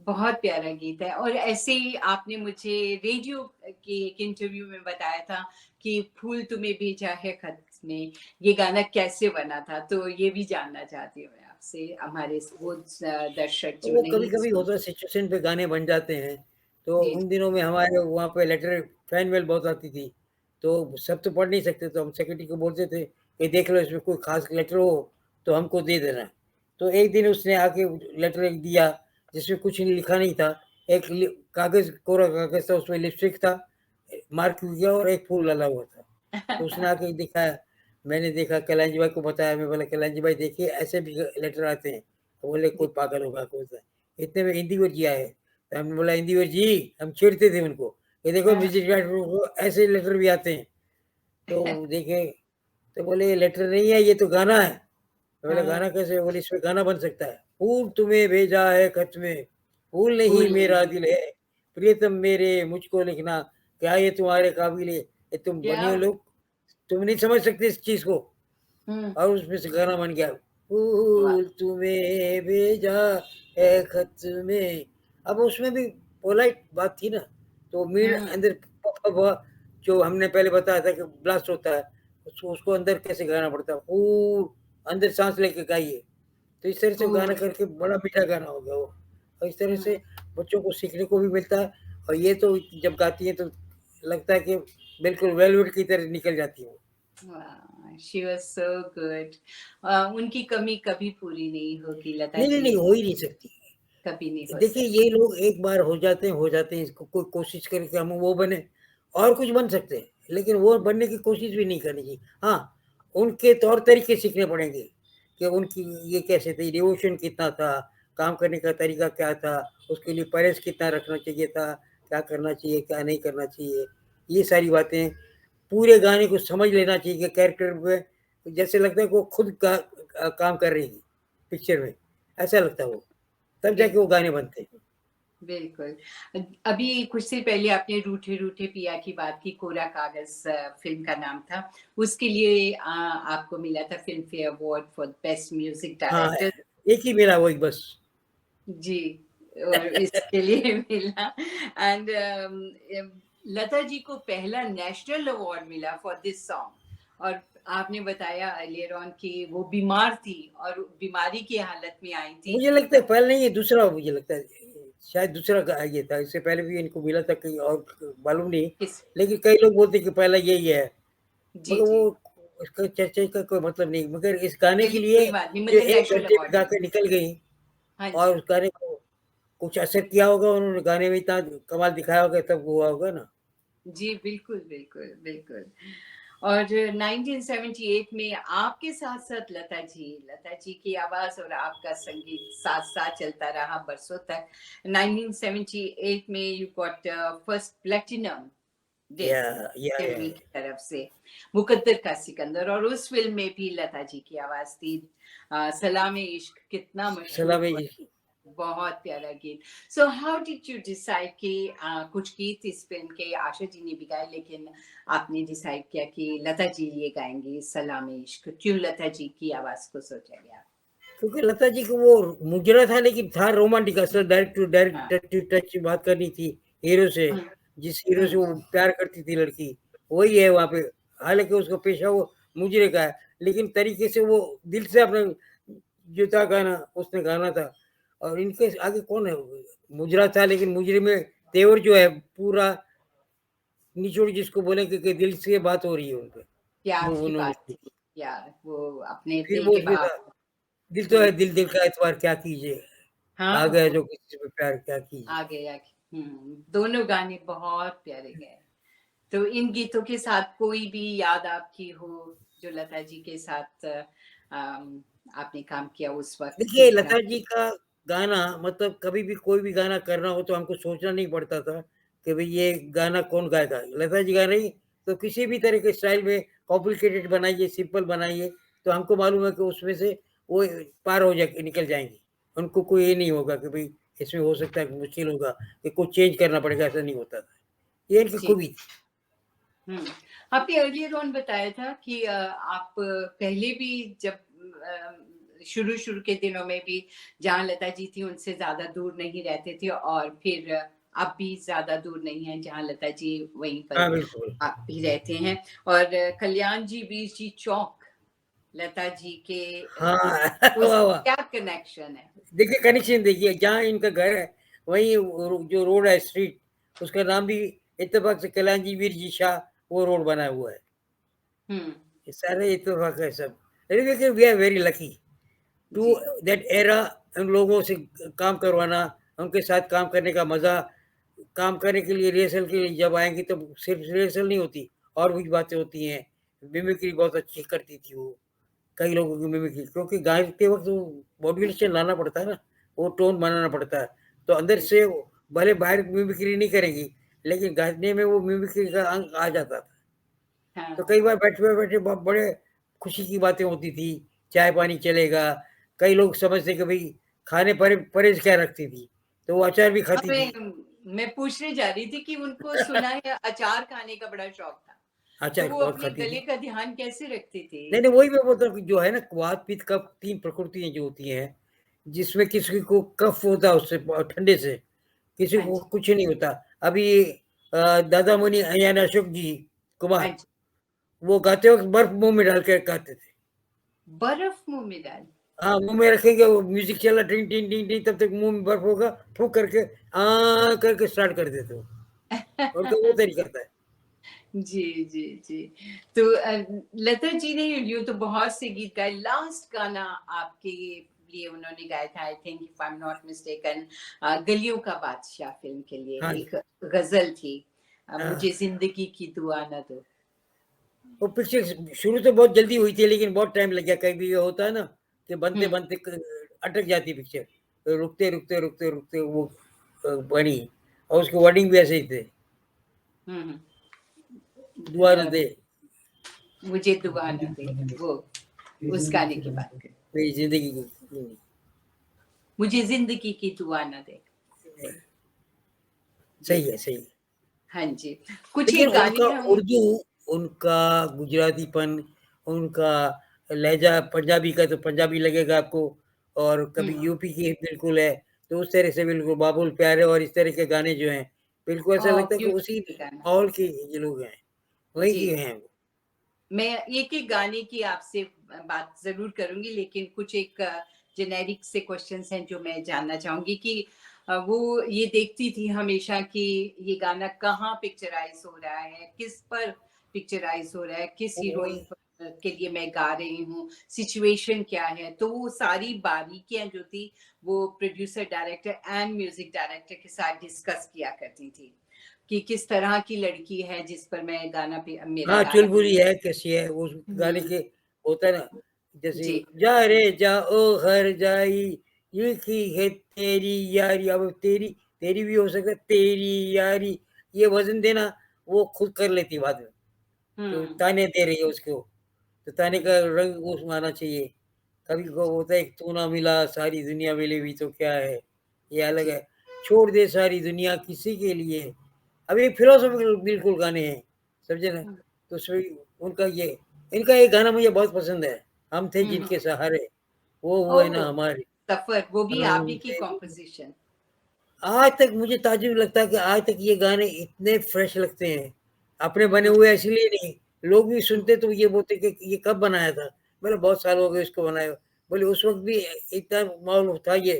बहुत प्यारा गीत है, और ऐसे ही आपने मुझे रेडियो के एक इंटरव्यू में बताया था कि फूल तुम्हें भेजा है खत में, ये गाना कैसे बना था? तो ये भी जानना चाहती हूँ मैं आपसे, हमारे वो दर्शक तो जो वो नहीं कभी-कभी सुन। होता है, सिचुएशन पे गाने बन जाते हैं। तो जी, उन दिनों में हमारे वहाँ पे लेटर फैन मेल बहुत आती थी, तो सब तो पढ़ नहीं सकते, तो हम सेक्रेटरी को बोलते थे कि देख लो इसमें कोई ख़ास लेटर हो तो हमको दे देना। तो एक दिन उसने आके लेटर एक दिया, जिसमें कुछ लिखा नहीं था। एक लि कागज़, कोरा कागज़ था, उसमें लिपस्टिक था, मार्क किया, और एक फूल डला हुआ था। तो उसने आके दिखाया, मैंने देखा, कैलाश भाई को बताया। मैं बोला कैलाश भाई देखिए ऐसे भी लेटर आते हैं। वो बोले कोई जी। पागल होगा कोई सा। इतने में इंदिवर जी आए, तो हमने बोला इंदिवर जी, हम छेड़ते थे उनको, ये देखो हाँ। म्यूजिक डायरेक्टर को ऐसे लेटर भी आते हैं। तो देखे, तो बोले ये लेटर नहीं है, ये तो गाना है। मैं बोला हाँ, गाना कैसे? बोले इसमें गाना बन सकता है, फूल तुम्हें भेजा है खत में, फूल नहीं भूल मेरा नहीं। दिल है, प्रियतम मेरे मुझको लिखना, क्या ये तुम्हारे काबिल है? ये तुम बने क्या? हो लोग, तुम नहीं समझ सकते इस चीज को। हुँ। और उसमें से गाना बन गया, वाह! फूल तुम्हें भेजा है खत में। अब उसमें भी पोलाइट बात थी ना, तो मीण हम्म। अंदर जो हमने पहले बताया था कि ब्लास्ट होता है, उसको अंदर कैसे गाना पड़ता है, अंदर सांस लेके गाइए। तो इस तरह से गाना ओ, करके बड़ा मीठा गाना हो गया वो, और इस तरह हम्म। से बच्चों को सीखने को भी मिलता है। और ये तो जब गाती है तो लगता है कि बिल्कुल वेलवेट की तरह निकल जाती है वो। She was so good. उनकी कमी कभी पूरी नहीं होगी लता नहीं नहीं जी। नहीं, हो ही नहीं सकती। कभी नहीं हो देखिए सकती। ये लोग एक बार हो जाते हैं, इसको कोई कोशिश करे कि हम वो बने, और कुछ बन सकते हैं, लेकिन वो बनने की कोशिश भी नहीं करनी चाहिए। हाँ, उनके तौर तरीके सीखने पड़ेंगे कि उनकी ये कैसे थे, डिवोशन कितना था, काम करने का तरीका क्या था, उसके लिए परहेज कितना रखना चाहिए था, क्या करना चाहिए क्या नहीं करना चाहिए, ये सारी बातें पूरे गाने को समझ लेना चाहिए कि कैरेक्टर में जैसे लगता है कि वो खुद काम कर रही है पिक्चर में, ऐसा लगता है वो, तब जाके वो बिल्कुल। गाने बनते हैं। बिल्कुल। अभी कुछ देर पहले आपने रूठे रूठे पिया की बात की, कोरा कागज फिल्म का नाम था। उसके लिए आपको मिला था film fair award for best music हाँ, डायरेक्टर। एक ही मिला वही बस। जी। और इसके लिए मिला। एंड लता जी को पहला नेशनल अवार्ड मिला फॉर दिस सॉन्ग। और आपने बताया अर्लियर ऑन कि वो बीमार थी और बीमारी की हालत में आई थी। मुझे लगता है पहले नहीं, ये दूसरा मुझे लगता है, शायद दूसरा ये था, इससे पहले भी इनको मिला था कहीं और, मालूम नहीं। किस। लेकिन कई लोग बोलते हैं कि पहला यही है, जी मगर वो जी। उसका चर्चा का कोई मतलब नहीं, मगर इस गाने के चलिए लिए कोई बात नहीं, जो मतलब एक नेशनल घंटे में अवार्ड गा मिला। के निकल गई, हाँ और जी। उस गाने को कुछ असर किया होगा, उन्होंने गाने में इतना कमाल दिखाया होगा, तब हुआ होगा ना। जी बिल्कुल बिल्कुल बिल्कुल। और 1978 में आपके साथ साथ लता जी की आवाज और आपका संगीत साथ साथ चलता रहा बरसों तक। 1978 में यू गॉट फर्स्ट प्लेटिनम या डिस्क या एमवी की तरफ से, मुकद्दर का सिकंदर। और उस फिल्म में भी लता जी की आवाज थी। सलाम इश्क कितना मशहूर सलामी हुआ। जी। बहुत प्यारा गीत। So how did you decide कि कुछ गीत इस फिल्म के आशा जी ने भी गाए, लेकिन आपने डिसाइड किया कि लता जी ये गाएंगी सलाम इश्क, क्यों लता जी की आवाज को सोचा गया? क्योंकि लता जी को वो मुजरा था, लेकिन था रोमांटिक, असल डायरेक्ट टू डायरेक्ट, हाँ। टच टू टच बात करनी थी हीरो से, हम्म। जिस हीरो से हम्म। वो प्यार करती थी लड़की, वही है वहाँ पे। हालांकि उसका पेशा वो मुजरे का है, लेकिन तरीके से वो दिल से अपने जो था गाना उसने गाना था। और इनके आगे कौन है, मुजरा था, लेकिन मुजरे में तेवर जो है पूरा निचोड़, जिसको बोले कि दिल से बात हो रही है उनपे, प्यार वो की उन्होंने बात की। थी। या वो अपने फिर दिल वो के उसमें था, भाव। दिल तो है, हम्म। दिल दिल का एतबार क्या कीजिए, आ हाँ गया वो जो किसी पे प्यार क्या कीजिए। आ गया। दोनों गाने बहुत प्यारे गए। तो इन गीतों के साथ कोई भी याद आपकी हो जो लता जी के साथ आपने काम किया उस वक्त देखिए, किस तरह? लता जी का गाना, मतलब कभी भी कोई भी गाना करना हो तो हमको सोचना नहीं पड़ता था कि भई ये गाना कौन गाएगा? लता जी गा रही, तो किसी भी तरह के स्टाइल में कॉम्प्लिकेटेड बनाइए, सिंपल बनाइए, तो हमको मालूम है कि उसमें से वो पार हो जा निकल जाएँगी। उनको कोई ये नहीं होगा कि भई इसमें हो सकता है कि मुश्किल होगा, कि कुछ चेंज करना पड़ेगा, ऐसा नहीं होता था। ये इनकी जी। खूबी थी। हुँ। आपने अर्लियर ऑन बताया था कि आप पहले भी जब शुरू-शुरू के दिनों में भी जहाँ लता जी थी उनसे ज़्यादा दूर नहीं रहते थे, और फिर अब भी ज़्यादा दूर नहीं हैं, जहाँ लता जी वहीं पर हाँ, बिल्कुल। आप भी रहते हैं। और कल्याण जी, वीर जी चौक, लता जी के हाँ, वाह, उसका वाह! क्या कनेक्शन है? देखिए कनेक्शन देखिए, जहाँ इनका घर है, वहीं जो रोड है, स्ट्रीट, उसका नाम भी इत्तेफाक से कल्याण वीर जी शाह, वो रोड बना हुआ है। हुँ। ये सारे इत्तेफाक है सब। अरे देखिए, we are very lucky to जी। दैट एरा, उन लोगों से काम करवाना, उनके साथ काम करने का मज़ा, काम करने के लिए रिहर्सल के लिए जब आएँगी तब सिर्फ रिहर्सल नहीं होती, और भी बातें होती हैं। मिमिक्री बहुत अच्छी करती थी वो। कई लोगों की मिमिक्री, क्योंकि गाते वक़्त वो मॉड्यूलेशन लाना पड़ता है ना, वो टोन बनाना पड़ता है। तो अंदर से वो भले बाहर मिमिक्री नहीं करेंगी, लेकिन गाने में वो मिमिक्री का अंग आ जाता था। तो हाँ। कई बार बैठे-बैठे बड़े खुशी की बातें होती थी, चाय-पानी चलेगा। कई लोग समझते कि भई खाने परहेज़ क्या रखती थी, तो वो अचार भी अब खाती थी। मैं पूछने जा रही थी कि उनको सुना है अचार खाने का बड़ा शौक था। तो अचार वो बहुत अपने खाती गले थी। का ध्यान कैसे रखती थी? नहीं, नहीं, वही मैं बोलता हूँ कि जो है ना, वात-पित्त, कफ 3 प्रकृतियाँ जो होती हैं, जिसमें किसी को कफ होता है उससे ठंडे से, किसी हाँ को जी, कुछ नहीं होता। अभी दादा मुनि अयान अशोक जी हाँ कुमार, जी। वो गाते वक़्त बर्फ मुँह में डाल के गाते थे। बर्फ मुँह में डाल हाँ, मुँह में रखेंगे, वो म्यूज़िक चला टिंग टिंग टिंग टिंग, तब तक मुँह में बर्फ होगा, फूँक करके करके स्टार्ट कर देते वो। उनका वो तरीका था। जी, जी, जी। तो लता जी ने यूँ तो बहुत से गीत गाए। लास्ट गाना आपके लिए उन्होंने गाया था, I think if I am not mistaken, गलियों का बादशाह फ़िल्म के लिए हाँ जी, एक गज़ल थी, हाँ। मुझे ज़िंदगी की दुआ ना दो। वो पिक्चर शुरू तो बहुत जल्दी हुई थी, लेकिन बहुत टाइम लग गया। कभी ये होता है ना कि हुँ, बनते-बनते अटक जाती है पिक्चर। तो रुकते, रुकते, रुकते, रुकते वो बनी, और उसके वर्डिंग भी ऐसे ही थे, हुँ, हुँ। दुआ न दे, मुझे दुआ ना दे, वो उस गाने की बात करें। मेरी ज़िंदगी की। मुझे ज़िंदगी की दुआ ना दे। जी, सही है, सही है। हाँ जी। कुछ लेकिन एक गाने उनका हम उर्दू, उनका गुजरातीपन, उनका लहज़ा पंजाबी का तो पंजाबी लगेगा आपको, और कभी हुँ, यूपी की बिल्कुल है, तो उस तरह से बिल्कुल बाबुल प्यारे और इस तरह के गाने जो हैं, बिल्कुल ऐसा ओह! लगता है कि उसी ब्यूटीफुल गाना। माहौल के ये लोग हैं, वहीं जी। के हैं वो। मैं एक-एक गाने की आपसे बात ज़रूर करूँगी, लेकिन कुछ एक जेनेरिक से क्वेश्चन्स हैं जो मैं जानना चाहूँगी कि वो ये देखती थी हमेशा कि ये गाना कहाँ पिक्चराइज़ हो रहा है, किस पर पिक्चराइज़ हो रहा है, किस वो हीरोइन के लिए मैं गा रही हूँ, सिचुएशन क्या है। तो वो सारी बारीकियाँ जो थी, वो producer, director and music director के साथ डिस्कस किया करती थी, कि किस तरह की लड़की है जिस पर मैं गाना पे मेरा हाँ, गाना। चुलबुली है, कैसी है, उस गाने हुँ, के होता है ना, जैसे जी। जा रे जा ओ हर जाई, लिखी है तेरी यारी, अब तेरी तेरी भी हो सकता है, तेरी यारी, ये वज़न देना वो खुद कर लेती बाद में, तो हुँ, ताने दे रही है उसको, तो ताने हुँ, का रंग उसमें आना चाहिए। कभी को होता है एक तू ना मिला सारी दुनिया मिली भी तो क्या है, ये अलग जी। है, छोड़ दे सारी दुनिया किसी के लिए। अब ये फिलोसॉफिकल बिल्कुल गाने हैं, समझे ना? हुँ, तो उसमें उनका ये इनका एक गाना मुझे बहुत पसंद है, हम थे हुँ, हुँ। जिनके सहारे, वो हुए ना ओह! हमारे, सफ़र, वो भी आप हम ही की थे। कॉम्पोज़िशन। आज तक मुझे ताज्जुब लगता है कि आज तक ये गाने इतने फ्रेश लगते हैं। अपने बने हुँ, हुए इसलिए नहीं, लोग भी हुँ, सुनते तो ये बोलते कि ये कब बनाया था? मैंने बहुत साल हो गए इसको बनाए हुए। बोले उस वक़्त भी इतना माहौल था ये,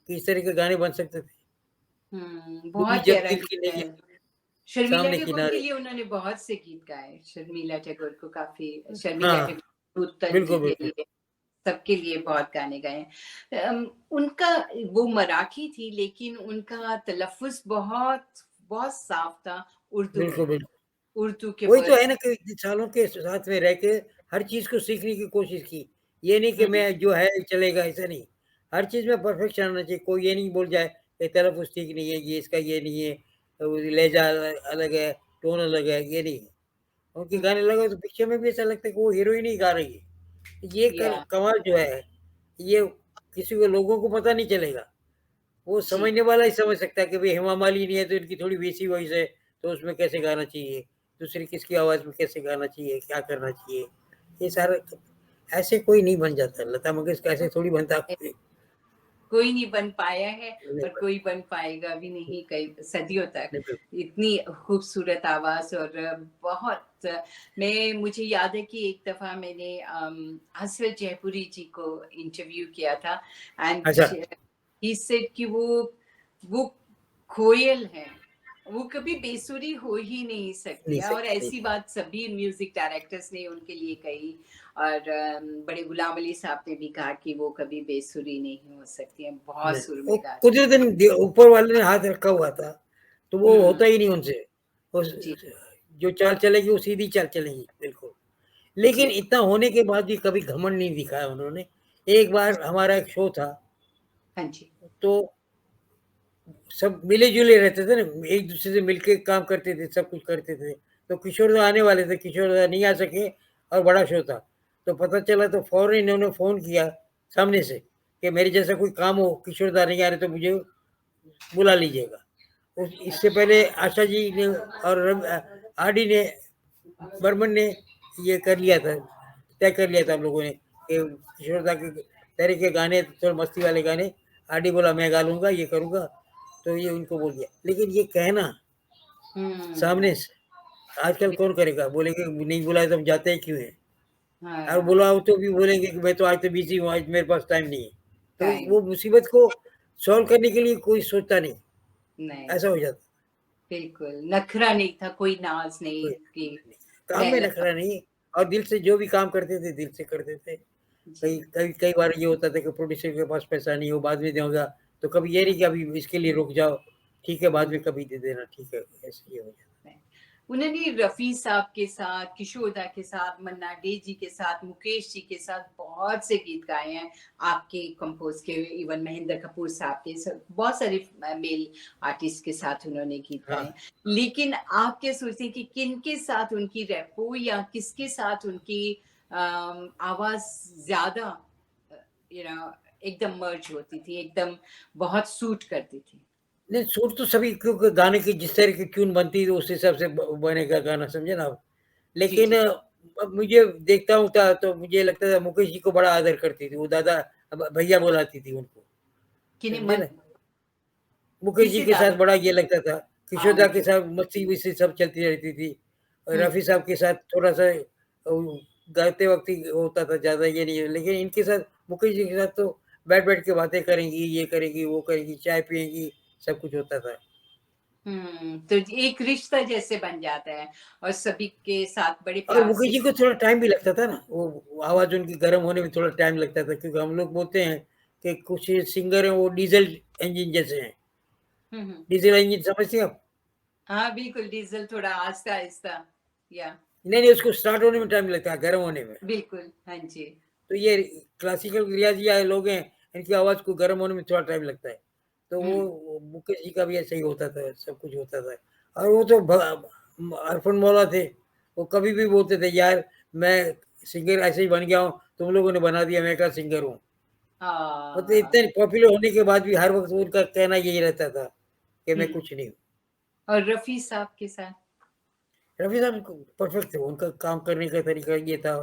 कि इस तरह के गाने बन सकते थे। डूबी बहुत जब प्यारा दिल की गीत है। नैया शर्मिला सामने टैगोर के किनारे। लिए उन्होंने बहुत से गीत गाए। शर्मिला टैगोर को काफ़ी शर्मिला हाँ, टैगोर, उत्तम जी बिल्कुल, के बिल्कुल। लिए, सबके लिए बहुत गाने गाए हैं। उनका वो मराठी थी, लेकिन उनका तलफ़्फ़ुज़ बहुत बहुत साफ़ था उर्दू बिल्कुल, में। बिल्कुल। उर्दू के वही तो है वर्ड्स। ना कि इतने सालों के साथ में रह के हर चीज़ को सीखने की कोशिश की। ये नहीं कि हुँ, मैं जो है चलेगा, ऐसा नहीं। हर चीज़ में परफेक्शन आना चाहिए। कोई ये नहीं बोल जाए कि तलफ़्फ़ुज़ ठीक नहीं है, ये इसका ये नहीं है, लहज़ा अलग है, टोन अलग है, ये नहीं है। उनके हुँ, गाने लगाओ तो पिक्चर में भी ऐसा लगता है कि वो हीरोइन ही गा रही है। ये या कमाल जो है, ये किसी को लोगों को पता नहीं चलेगा। वो जी। समझने वाला ही समझ सकता है कि भई हेमा मालिनी है तो इनकी थोड़ी वैसी वॉइस है, तो उसमें कैसे गाना चाहिए, दूसरी किसकी आवाज़ में कैसे गाना चाहिए, क्या करना चाहिए, ये सारा तो ऐसे कोई नहीं बन जाता, लता मंगेशकर ऐसे थोड़ी बनता कोई कोई नहीं बन पाया है नहीं और कोई बन पाएगा भी नहीं कई सदियों तक। बिल्कुल। इतनी खूबसूरत आवाज़ और बहुत मैं मुझे याद है कि एक दफ़ा मैंने हसरत जयपुरी जी को इंटरव्यू किया था एंड अच्छा, ही सेड कि वो कोयल हैं, वो कभी बेसुरी हो ही नहीं सकती नहीं है, और सही, सही। ऐसी बात सभी म्यूज़िक डायरेक्टर्स ने उनके लिए कही। और बड़े गुलाम अली साहब ने भी कहा कि वो कभी बेसुरी नहीं हो सकती हैं, बहुत नहीं, सुर वो में गाती कुदरतन ऊपर वाले ने हाथ रखा हुआ था, तो हैं। वो होता ही नहीं उनसे। उस जी, जो चाल चलेगी वो सीधी चाल चलेगी, बिल्कुल। लेकिन जी। इतना होने के बाद भी कभी घमंड नहीं दिखाया उन्होंने। एक बार हमारा एक शो था, हाँ जी। तो सब मिले-जुले रहते थे ना, एक-दूसरे से मिलके काम करते थे, सब कुछ करते थे। तो किशोरदा आने वाले थे, किशोरदा नहीं आ सके और बड़ा शो था। तो पता चला तो फ़ौरन इन्होंने फ़ोन किया सामने से कि मेरे जैसा कोई काम हो, किशोरदा नहीं आ रहे तो मुझे बुला लीजिएगा। उस इससे अच्छा। पहले आशा जी ने और आरडी ने, बर्मन ने ये कर लिया था, तय कर लिया था हम लोगों ने कि किशोरदा के तरह के गाने, थोड़े मस्ती वाले गाने। आरडी बोला मैं गा लूँगा, ये करूँगा, तो ये उनको बोल दिया। लेकिन ये कहना सामने से आजकल कौन करेगा? बोलेंगे नहीं बुलाए तो हम जाते ही क्यों हैं? और हाँ, बुलाओ तो भी बोलेंगे कि मैं तो आज तो बिज़ी हूँ, आज मेरे पास टाइम नहीं है। तो टाइम वो मुसीबत को सॉल्व करने के लिए कोई सोचता नहीं, नहीं, ऐसा हो जाता बिल्कुल, नखरा नहीं था, कोई नाज़ नहीं कोई कि नहीं। काम मैं में लगा नखरा नहीं, और दिल से जो भी काम करते थे, दिल से करते थे। जी। कई बार ये होता था कि प्रोड्यूसर के पास पैसा नहीं हो, बाद में दूँगा, तो कभी ये हुँ, नहीं कि अभी इसके लिए रुक जाओ, ठीक है बाद हुँ। में कभी दे देना, ठीक है, ऐसे ही हो जाता। है। उन्होंने रफ़ी साहब के साथ, किशोरदा के साथ, मन्ना डे जी के साथ, मुकेश जी के साथ बहुत से गीत गाए हैं। आपके कंपोज़ के इवन महेंद्र कपूर साहब के बहुत सारे मेल आर्टिस्ट के साथ उन्होंने गीत गाए हाँ, हैं। लेकिन आप क्या सोचते हैं कि किनके साथ उनकी रेपो या किसके साथ उनकी आवाज़ ज़्यादा अ, यू नो एकदम मर्ज होती थी, एकदम बहुत सूट करती थी? नहीं सूट तो सभी, क्योंकि गाने की जिस तरह की ट्यून बनती है उस हिसाब से बनेगा गाना, समझे ना आप। जी, लेकिन जी। अब मुझे देखता हूँ था तो मुझे लगता था मुकेश जी को बड़ा आदर करती थी वो, दादा भैया बुलाती थी उनको, किन्हें समझे मन ना। मुकेश जी किसे के साथ ज़्यादा बड़ा ये लगता था, हाँ, किशोरदा के उनके साथ मस्ती वस्ती सब चलती रहती थी, और हुँ, रफ़ी साहब के साथ थोड़ा-सा गाते वक़्त ही होता था, ज़्यादा ये नहीं है। लेकिन इनके साथ, मुकेश जी के साथ तो बैठ-बैठ के बातें करेंगी, ये करेंगी, वो करेंगी, चाय पिएँगी, सब कुछ होता था। तो एक रिश्ता जैसे बन जाता है और सभी के साथ बड़े और प्यार मुकेश से जी को थोड़ा टाइम भी लगता था ना, वो आवाज़ उनकी गर्म होने में थोड़ा टाइम लगता था, क्योंकि हम लोग बोलते हैं कि कुछ सिंगर हैं वो डीज़ल इंजन जैसे हैं। हुँ, हुँ। डीज़ल इंजन समझती हैं आप? हाँ, बिल्कुल डीज़ल थोड़ा आहिस्ता-आहिस्ता या नहीं, नहीं उसको स्टार्ट होने में टाइम लगता है, गर्म होने में। बिल्कुल, हाँ जी। तो ये क्लासिकल रियाज़ी वाले लोग हैं, इनकी आवाज़ को गर्म होने में थोड़ा टाइम लगता है। तो हुँ, वो मुकेश जी का भी ऐसा ही होता था, सब कुछ होता था। और वो तो अरफन मौला थे, वो कभी भी बोलते थे, यार मैं सिंगर ऐसे ही बन गया हूँ, तुम लोगों ने बना दिया, मैं क्या सिंगर हूँ। मतलब हाँ इतने पॉपुलर होने के बाद भी हर वक़्त उनका कहना यही रहता था कि हुँ मैं कुछ नहीं हूँ। और रफ़ी साहब के साथ? रफ़ी साहब को परफेक्ट थे, उनका काम करने का तरीका ये था,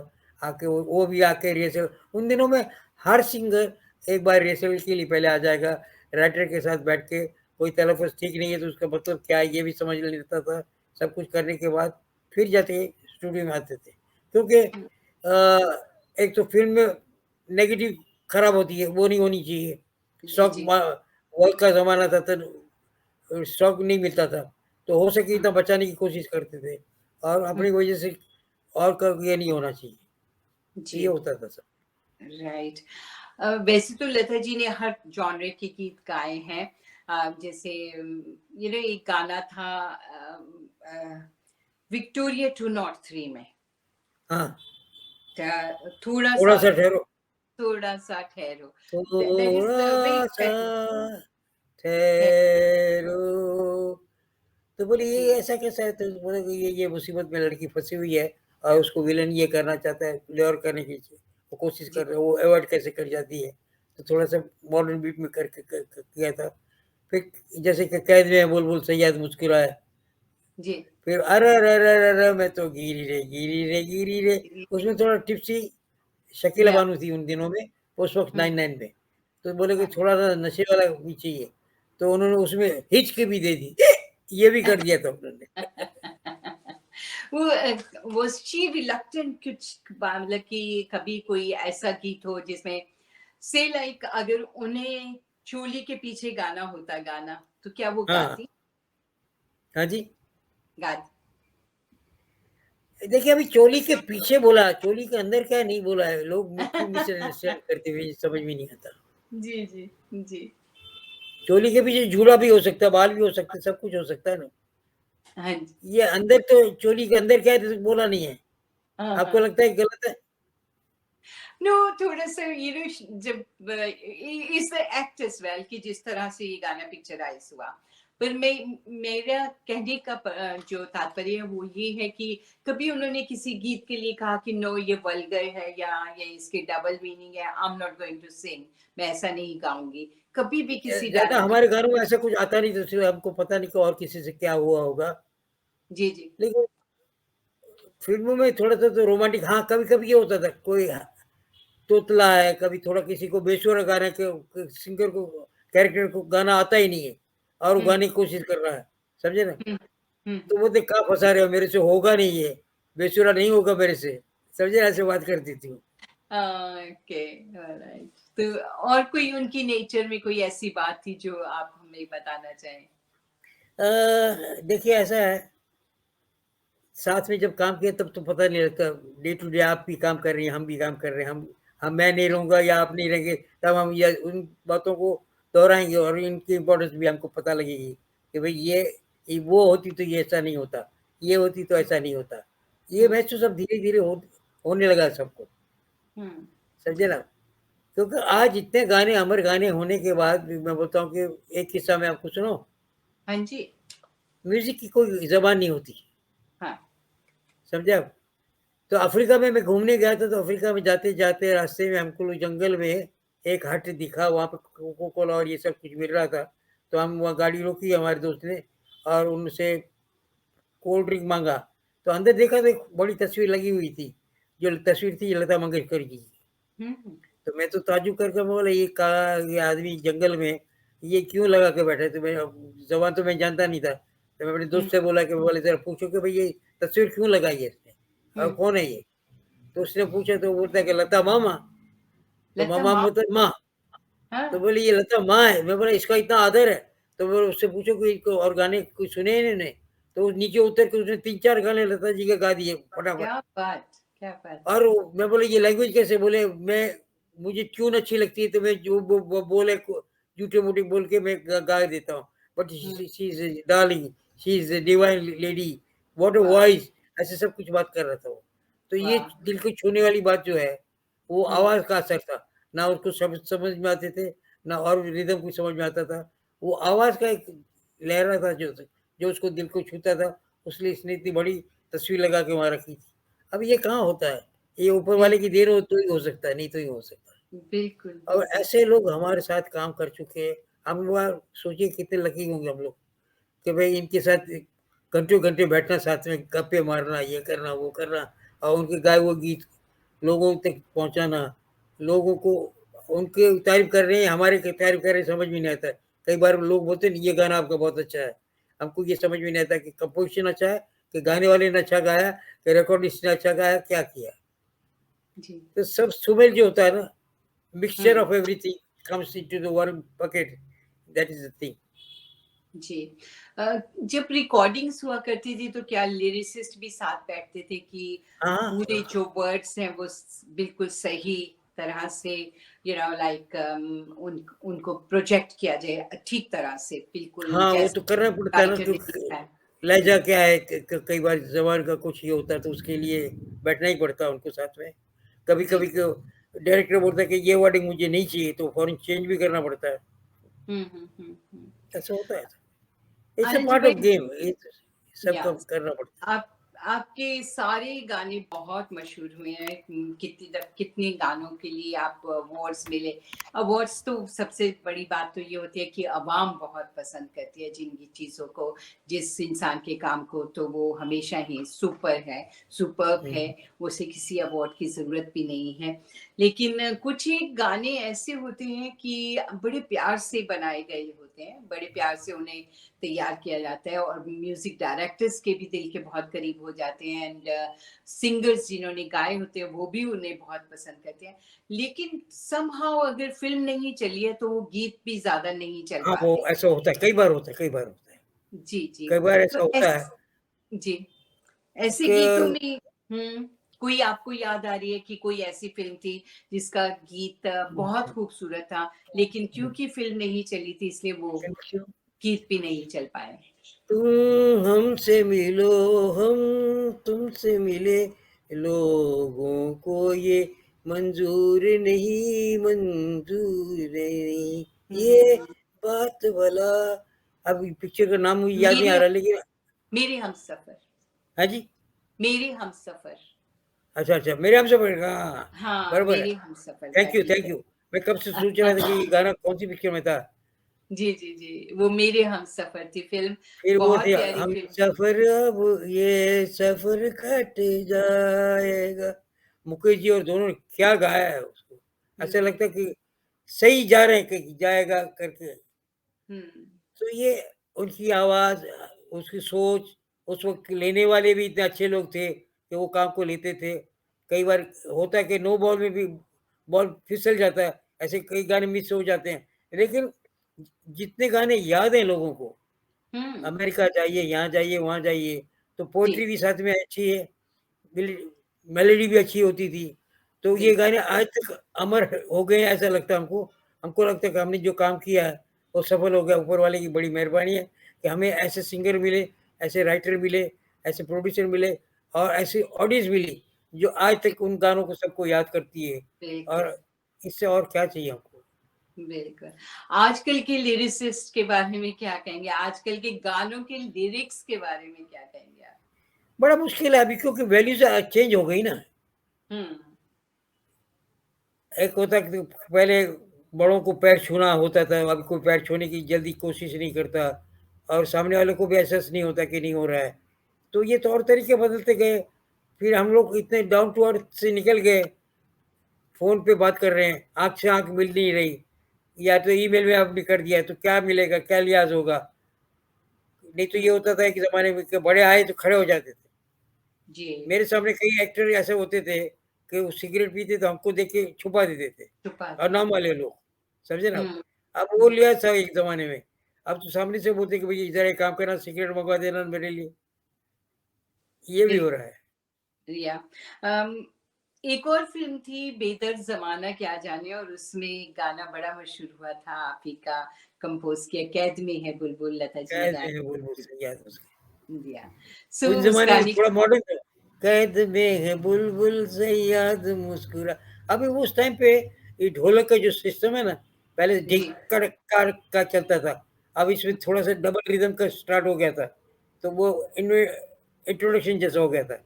आके वो भी आके रिहर्सल उन दिनों में हर सिंगर एक बार रिहर्सल के लिए पहले आ जाएगा, राइटर के साथ बैठ के, कोई तलफ़्फ़ुज़ ठीक नहीं है तो उसका मतलब क्या है ये भी समझ लेता था। सब कुछ करने के बाद फिर जाके स्टूडियो में आते थे। क्योंकि हुँ, एक तो फ़िल्म में नेगेटिव खराब होती है, वो नहीं होनी चाहिए। जी, स्टॉक जी। वॉर का ज़माना था तो स्टॉक नहीं मिलता था, तो हो सके हुँ, इतना बचाने की कोशिश करते थे, और हुँ, अपनी वजह से और का ये नहीं होना चाहिए, तो ये जी, होता था सब। राइट। वैसे तो लता जी ने हर जॉनर के गीत गाए हैं। जैसे एक गाना था विक्टोरिया 203 में हाँ, थोड़ा-सा थोड़ा-सा ठहरो, थोड़ा-सा ठहरो। दैट इज़ वेरी थोड़ा-सा पेट है ठहरो, तो बोली जी, ये ऐसा कैसा है? तो बोले कि ये मुसीबत में लड़की फँसी हुई है और उसको विलेन ये करना चाहता है, लुर करने की वो कोशिश जी, कर रहा है, वो अवॉइड कैसे कर जाती है। तो थोड़ा-सा मॉडर्न बीट में करके क क किया था। फिर जैसे कि कैद में है बुलबुल सैयद मुस्कुराए, जी। फिर अरेरेरेरेरे मैं तो गिरी रे, उसमें थोड़ा टिप्सी शकीला या बानो थी उन दिनों में, उस वक़्त हुँ, 99 में। तो बोले कि हाँ। थोड़ा-सा नशे वाला भी चाहिए, तो उन्होंने उसमें हिचकी भी दे दी। ये भी कर दिया था उन्होंने। वो वाज़ शी रिलक्टेंट कुछ मतलब कि कभी कोई ऐसा गीत हो जिसमें से लाइक अगर उन्हें चोली के पीछे गाना होता गाना, तो क्या वो हाँ, गाती? हाँ जी। गाती। देखिए अभी चोली के पीछे बोला, चोली के अंदर क्या नहीं बोला है, लोग क्यों मिसअंडरस्टैंड करते हुए समझ में नहीं आता। जी, जी, जी। चोली के पीछे जूड़ा भी हो सकता है, बाल भी हो सकते हैं, सब कुछ हो सकता है ना। हाँ जी। ये अंदर तो चोली के अंदर क्या है तो बोला नहीं है। हाँ, आपको हाँ। लगता है गलत है? नो थोड़ा-सा जब is the act as well कि जिस तरह से ये गाना पिक्चराइज़ हुआ। पर मेरा कहने का जो तात्पर्य है वो ये है कि कभी उन्होंने किसी गीत के लिए कहा कि नो ये वल्गर है या ये इसके डबल मीनिंग है, I am not going to sing, मैं ऐसा नहीं गाऊँगी। कभी भी किसी ज़्यादा गाने के हमारे गानों में ऐसा कुछ आता नहीं तो इसलिए हमको पता नहीं कि और किसी से क्या हुआ होगा। जी, जी। लेकिन फ़िल्मों में थोड़ा-सा तो रोमांटिक हाँ, कभी-कभी ये होता था कोई तोतला है, कभी थोड़ा किसी को बेसुरा गाने के सिंगर को कैरेक्टर को गाना आता ही नहीं है और वो हम्म गाने की कोशिश कर रहा है, समझे ना? हम्म तो बोलते कहाँ फँसा रहे हो, मेरे से होगा नहीं ये, बेसुरा नहीं होगा मेरे से, समझे? ऐसे बात करती थी वो। Okay, alright. तो और कोई उनकी नेचर में कोई ऐसी बात थी जो आप हमें बताना चाहें? देखिए ऐसा है, साथ में जब काम किया तब तो पता नहीं लगता, डे टू डे आप भी काम कर रही हैं, हम भी काम कर रहे हैं, हम मैं नहीं रहूँगा या आप नहीं रहेंगे, तब हम या उन बातों को दोहराएँगे और इनकी इम्पोर्टेंस भी हमको पता लगेगी कि भई ये वो होती तो ये ऐसा नहीं होता, ये होती तो ऐसा नहीं होता। ये हम्म महसूस अब धीरे-धीरे होने लगा है सबको, हम्म समझे ना? क्योंकि आज इतने गाने अमर गाने होने के बाद भी मैं बोलता हूँ कि एक किस्सा मैं आपको सुनाऊँ? हाँ जी। म्यूज़िक की कोई ज़बान नहीं होती, हाँ। समझे आप? तो अफ्रीका में मैं घूमने गया था, तो अफ्रीका में जाते-जाते रास्ते में हमको जंगल में एक हट दिखा, वहाँ पे कोका कोला और ये सब कुछ मिल रहा था। तो हम वहाँ गाड़ी रोकी हमारे दोस्त ने और उनसे कोल्ड ड्रिंक माँगा। तो अंदर देखा तो एक बड़ी तस्वीर लगी हुई थी, जो तस्वीर थी लता मंगेशकर जी की। हम्म तो मैं तो ताज्जुब करके बोला ये आदमी जंगल में ये क्यों लगा के बैठा है? तो मैं ज़बान तो मैं जानता नहीं था। तो मैं अपने हम्म दोस्त से बोला कि बोले ज़रा पूछो कि भई ये तस्वीर क्यों लगाई है इसने? और हम्म कौन है ये? तो उसने पूछा तो वो बोलता है कि लता मामा। तो लता मामा माँ। मतलब माँ। तो हाँ। बोली ये लता माँ है। मैं बोला इसका इतना आदर है? तो बोले उससे पूछो कि इसको और गाने कोई सुने हैं इन्होंने? तो वो नीचे उतर के उसने 3-4 गाने लता जी के गा दिए फटाफट। क्या बात, क्या बात। और मैं बोला ये लैंग्वेज कैसे? बोले मैं मुझे ट्यून अच्छी लगती है तो मैं जो वो बोले को झूठे-मूठे बोल के मैं गा देता हूँ। But hmm she is a darling, she is a divine lady, what a वाह वॉइस ऐसे सब कुछ बात कर रहा था वो। तो ये वाह। दिल को छूने वाली बात जो है, वो हम्म आवाज़ का असर था। ना उसको शब्द समझ में आते थे, ना और रिदम कुछ समझ में आता था। वो आवाज़ का एक लहरा था जो उसको दिल को छूता था, इसलिए इसने इतनी बड़ी तस्वीर लगा के वहाँ रखी थी। अब ये कहाँ होता है? ये ऊपर हम्म वाले की देन हो तो ही हो सकता है, नहीं तो नहीं हो सकता। बिल्कुल और बिल्कुल। ऐसे लोग हमारे साथ काम कर चुके हैं, हम वहाँ सोचिए कितने लकी होंगे हम लोग कि भई इनके साथ घंटों-घंटे बैठना, साथ में गप्पे मारना, ये करना, वो करना और उनके गाए हुए गीत लोगों तक पहुँचाना, लोगों को उनकी तारीफ़ कर रहे हैं, हमारी तारीफ़ कर रहे हैं, समझ में नहीं आता है। कई बार लोग बोलते हैं, "ये गाना आपका बहुत अच्छा है।" हमको ये समझ में नहीं आता कि कंपोज़िशन अच्छा है, कि गाने वाले ने अच्छा गाया, कि रिकॉर्डिस्ट ने अच्छा गाया, क्या किया? जी। तो सब सुमेल जो होता है ना, mixture hmm of everything comes into the one bucket, that is the thing. जी। जब रिकॉर्डिंग्स हुआ करती थी तो क्या लिरिसिस्ट भी साथ बैठते थे कि हाँ, पूरे जो वर्ड्स हैं वो बिल्कुल सही तरह से लाइक उनको प्रोजेक्ट किया जाए ठीक तरह से, बिल्कुल हाँ, वो तो जैसे करना पड़ता है ना राइटर ने क्योंकि लिखा है। लहज़ा क्या है क क कई बार ज़बान का कुछ ये होता है तो उसके लिए बैठना ही पड़ता है उनको साथ में। जी। कभी-कभी क्यों डायरेक्टर बोलता है कि ये वर्डिंग मुझे नहीं चाहिए तो फ़ौरन चेंज भी करना पड़ता है। हम्म। ऐसा होता है। It's a Anand ji part भाई। ऑफ गेम, सब या काम करना पड़ता है। आप आपके सारे गाने बहुत मशहूर हुए हैं। कितने गानों के लिए आप अवार्ड्स मिले। अवार्ड्स तो सबसे बड़ी बात तो ये होती है कि अवाम बहुत पसंद करती है जिन ये चीज़ों को, जिस इंसान के काम को, तो वो हमेशा ही सुपर है, सुपर्ब हुँ, है। उसे किसी अवार्ड की ज़रूरत भी नहीं है। लेकिन कुछ एक गाने ऐसे होते हैं कि बड़े प्यार से बनाए गए होते हैं, बड़े प्यार से उन्हें तैयार किया जाता है और म्यूजिक डायरेक्टर्स के भी दिल के बहुत करीब हो जाते हैं एंड सिंगर्स जिन्होंने गाए होते हैं वो भी उन्हें बहुत पसंद करते हैं। लेकिन समहाउ अगर फिल्म नहीं चली है तो वो गीत भी ज्यादा नहीं चल हाँ, वो पाते। ऐसा होता है, कई बार होता है कई बार होता है। जी जी। कई बार तो ऐसा होता है जी, ऐसे कि गीतों में कोई आपको याद आ रही है कि कोई ऐसी फिल्म थी जिसका गीत बहुत खूबसूरत था, लेकिन क्योंकि फिल्म नहीं चली थी इसलिए वो गीत भी नहीं चल पाए। तुम हमसे मिलो, हम तुमसे मिले, लोगों को ये मंजूर नहीं, ये हम्म, बात भला। अब पिक्चर का नाम मुझे याद नहीं आ मेरे रहा लेकिन मेरे हम सफर, हाँ जी? मेरे हम सफर। अच्छा, अच्छा, मेरे हम सफ़र हाँ, हाँ, बरोबर है। मेरे हम सफर का गीत थैंक है। यू। मैं कब से सोच रहा था कि ये गाना कौन-सी पिक्चर में था। जी जी जी, वो मेरे हम सफर थी फिल्म। फिर वो बहुत थी प्यारी हम फिल्म थी। सफ़र अब ये सफ़र कट जाएगा। मुकेश जी और दोनों ने क्या गाया है उसको। ऐसा लगता है कि सही जा रहे हैं कहीं जाएगा करके। हम्म, तो ये उनकी आवाज़ उसकी सोच, उस वक़्त लेने वाले भी इतने अच्छे लोग थे कि वो काम को लेते थे। कई बार होता है कि नो बॉल में भी बॉल फिसल जाता है, ऐसे कई गाने मिस हो जाते हैं। लेकिन जितने गाने याद हैं लोगों को, हम्म, अमेरिका जाइए, यहाँ जाइए, वहाँ जाइए, तो जी, पोएट्री भी साथ में अच्छी है, मिल मेलोडी भी अच्छी होती थी। तो ये बिल्कुल, गाने आज तक अमर हो गए हैं ऐसा लगता है हमको। हमको लगता है कि हमने जो काम किया है, वो सफल हो गया। ऊपर वाले की बड़ी मेहरबानी है कि हमें ऐसे सिंगर मिले, ऐसे राइटर मिले, ऐसे प्रोड्यूसर मिले और ऐसी ऑडियंस मिली, जो आज जी, तक उन गानों को सबको याद करती है। बिल्कुल, और इससे और क्या चाहिए हमको? बिल्कुल। आजकल के लिरिसिस्ट के बारे में क्या कहेंगे? आजकल के गानों के लिरिक्स के बारे में क्या कहेंगे आप? बड़ा मुश्किल है अभी क्योंकि वैल्यूज़ चेंज हो गई ना। हुँ, एक होता है कि पहले बड़ों को पैर छूना होता था, अब कोई पैर छूने की जल्दी कोशिश नहीं करता और सामने वाले को भी एहसास नहीं होता कि नहीं हो रहा है। तो ये तौर तरीके बदलते गए, फिर हम लोग इतने डाउन टू अर्थ से निकल गए, फ़ोन पे बात कर रहे हैं, आँख से आँख मिल नहीं रही, या तो ईमेल में आपने कर दिया तो क्या मिलेगा, क्या लिहाज़ होगा? नहीं तो ये हुँ, होता था कि ज़माने में कि बड़े आए तो खड़े हो जाते थे। जी, मेरे सामने कई एक्टर ऐसे होते थे कि वो सिगरेट पीते तो हमको देख के छुपा देते थे, छुपाते अनाम थे। वाले लोग, समझे ना आप? हुँ, अब वो हुँ, लिया था एक ज़माने में, अब तो सामने से बोलते हैं कि भई ज़रा एक काम करना सिगरेट मँगवा देना मेरे लिए, ये भी हो रहा बिल्कुल, है। या अम, एक और फ़िल्म थी बेदर्द ज़माना क्या जाने और उसमें गाना बड़ा मशहूर हुआ था, आप ही का कंपोज़ किया कैद में है बुलबुल लता जी कैद में है बुलबुल गाना सही याद है उसकी। दिया। सो उस उस ज़माने में गाने थोड़ा मॉडर्न था, कैद में है बुलबुल सयाद मुस्कुरा। अभी उस टाइम पे ये ढोलक का जो सिस्टम है ना, पहले जी, ढिक कड़क कार का चलता था, अब इसमें थोड़ा-सा डबल रिदम का स्टार्ट हो गया था, तो वो इनमें इंट्रोडक्शन जैसा हो गया था।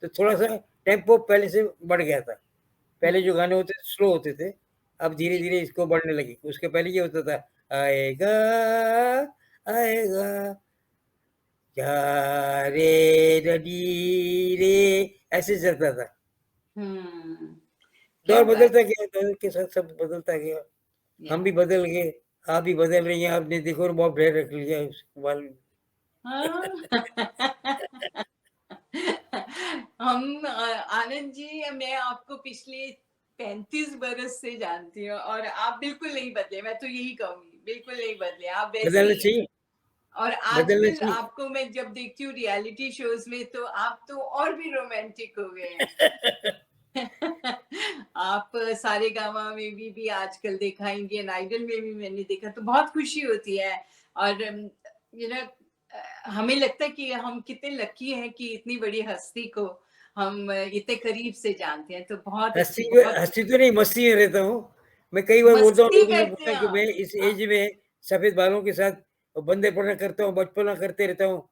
तो थोड़ा-सा टेम्पो पहले से बढ़ गया था। पहले जो हुँ, गाने होते थे स्लो होते थे, अब जी, धीरे-धीरे इसको बढ़ने लगी। उसके पहले ये होता था, आएगा, आएगा, जा रे रडी रे, ऐसे चलता था। हुँ, क्या दौर बात बदलता गया, दौर के साथ सब बदलता गया। या हम भी बदल गए, आप भी बदल रही हैं, आपने देखो बहुत ढेर रख लिया उस बाल में। हाँ। हम आनंद जी मैं आपको पिछले 35 बरस से जानती हूँ और आप बिल्कुल नहीं बदले, मैं तो यही कहूँगी, बिल्कुल नहीं बदले, आप वैसे बदलना ही हैं। चाहिए, और बदलना आजकल चाहिए। आपको मैं जब देखती हूँ रियलिटी शोज़ में तो आप तो और भी रोमांटिक हो गए हैं। आप सारेगामा में भी आजकल देखा, इंडियन आइडल में भी मैंने देखा तो बहुत खुशी होती है और यू नो हमें लगता है कि हम कितने लकी हैं कि इतनी बड़ी हस्ती को हम इतने करीब से जानते हैं, तो बहुत अच्छी, बहुत हँसी तो नहीं, मस्ती में रहता हूँ। मैं कई बार बोलता हूँ, मस्ती लोगों ने करते बोला हैं कि मैं आप। इस हाँ, एज में सफ़ेद बालों के साथ बंदेपना करता हूँ, बचपना करते रहता हूँ।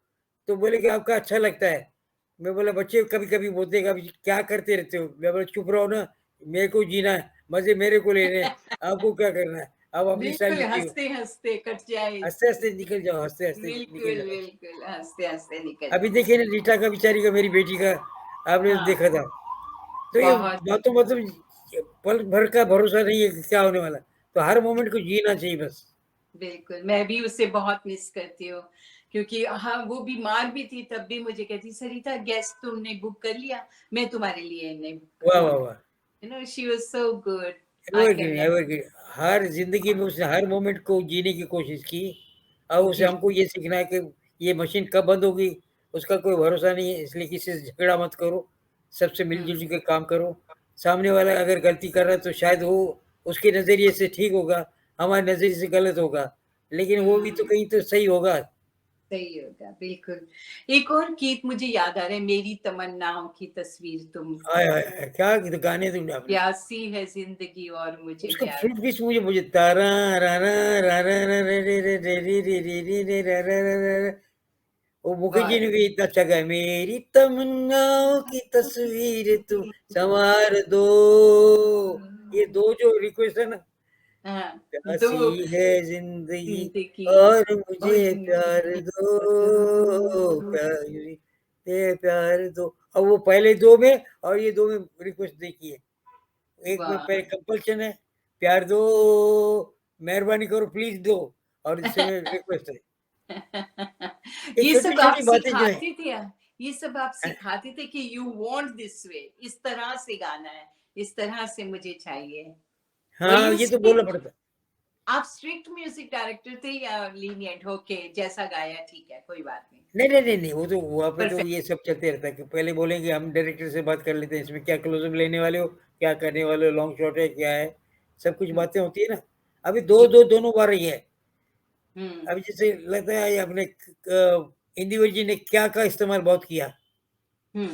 तो बोले कि आपका अच्छा लगता है। मैं बोला बच्चे कभी-कभी बोलते हैं कि अभी क्या करते रहते हो? मैं बोला चुप रहो ना, मेरे को जीना है, मज़े मेरे को लेने हैं, आपको क्या करना है? आप अपनी स्टाइल बिल्कुल में जियो। हँसते-हँसते कट जाए। हँसते-हँसते निकल जाओ, हँसते-हँसते निकल बिल्कुल, जाओ। बिल्कुल, हँसते-हँसते निकल अभी जाए। देखिए ना रीटा का बेचारी का, मेरी बेटी का, आपने तो हाँ, देखा था। तो ये बहुत बातों मतलब पल भर का भरोसा नहीं है कि क्या होने वाला है। तो हर मोमेंट को जीना चाहिए बस। बिल्कुल, मैं भी उसे बहुत मिस करती हूँ, क्योंकि हाँ, वो बीमार भी थी तब भी मुझे कहती सरिता गेस्ट तुमने बुक कर लिया? मैं तुम्हारे लिए नहीं वाह, फ़ोन वाह, कर वाह! You know she was so good. I can evergreen, never evergreen. हर ज़िंदगी में उसने हर मोमेंट को जीने की कोशिश की और उसे जी, हमको ये सीखना है कि ये मशीन कब बंद होगी, उसका कोई भरोसा नहीं है, इसलिए किसी से झगड़ा मत करो, सबसे हुँ, मिल-जुल के काम करो। सामने वाला अगर गलती कर रहा है तो शायद वो उसके नज़रिए से ठीक होगा, हमारे नज़रिए से गलत होगा, लेकिन वो भी तो हुँ, कहीं तो सही होगा। सही होगा, बिल्कुल। एक और गीत मुझे याद आ रहा है, मेरी तमन्नाओं की तस्वीर तुम, हाय, हाय, हाय! क्या गाने थे आपने। प्यासी है ज़िंदगी और मुझे उसका प्यास फ्लूट पिच मुझे मुझे तारा रा रा रा रा रा रे रे रे रे रे रे रे रे रे रा रा रा रा रा। वो मुकेश जी बहुत ने भी इतना अच्छा गाया, मेरी तमन्नाओं की तस्वीर तुम संवार दो। ये 2 जो रिक्वेस्ट है ना, हाँ, प्यासी 2 है ज़िंदगी ज़िंदगी और मुझे और प्यार मुझे दो, प्यार दो। प्यारी ये प्यार दो, और वो पहले 2 में और ये 2 में रिक्वेस्ट देखिए। एक में वाह! पहले कंपल्शन है, प्यार दो, मेहरबानी करो प्लीज़ दो, और दूसरे में रिक्वेस्ट है। ये ये सब आप छोटी-छोटी बातें जो हैं, सिखाते थे ये सब आप सिखाते थे कि यू वांट दिस वे, इस तरह से गाना है, इस तरह से मुझे चाहिए। वर हाँ, यू ये तो बोलना स्ट्रिक्ट? पड़ता है। आप स्ट्रिक्ट म्यूजिक डायरेक्टर थे या लीनिएंट? ओके, जैसा गाया ठीक है, कोई बात नहीं। नहीं, नहीं, नहीं, नहीं, वो तो वहाँ पे तो परफेक्ट। ये सब चलते रहता है कि पहले बोलेंगे, हम डायरेक्टर से बात कर लेते हैं, इसमें क्या क्लोज़अप लेने वाले हो, क्या करने वाले हो, लॉन्ग शॉट है, क्या है? सब कुछ हुँ, बातें होती है ना। अभी जी। 2-2 दोनों बार रही है। हुँ, अभी जैसे लगता है ये अपने इंदिवर जी ने क्या का इस्तेमाल बहुत किया। हुँ,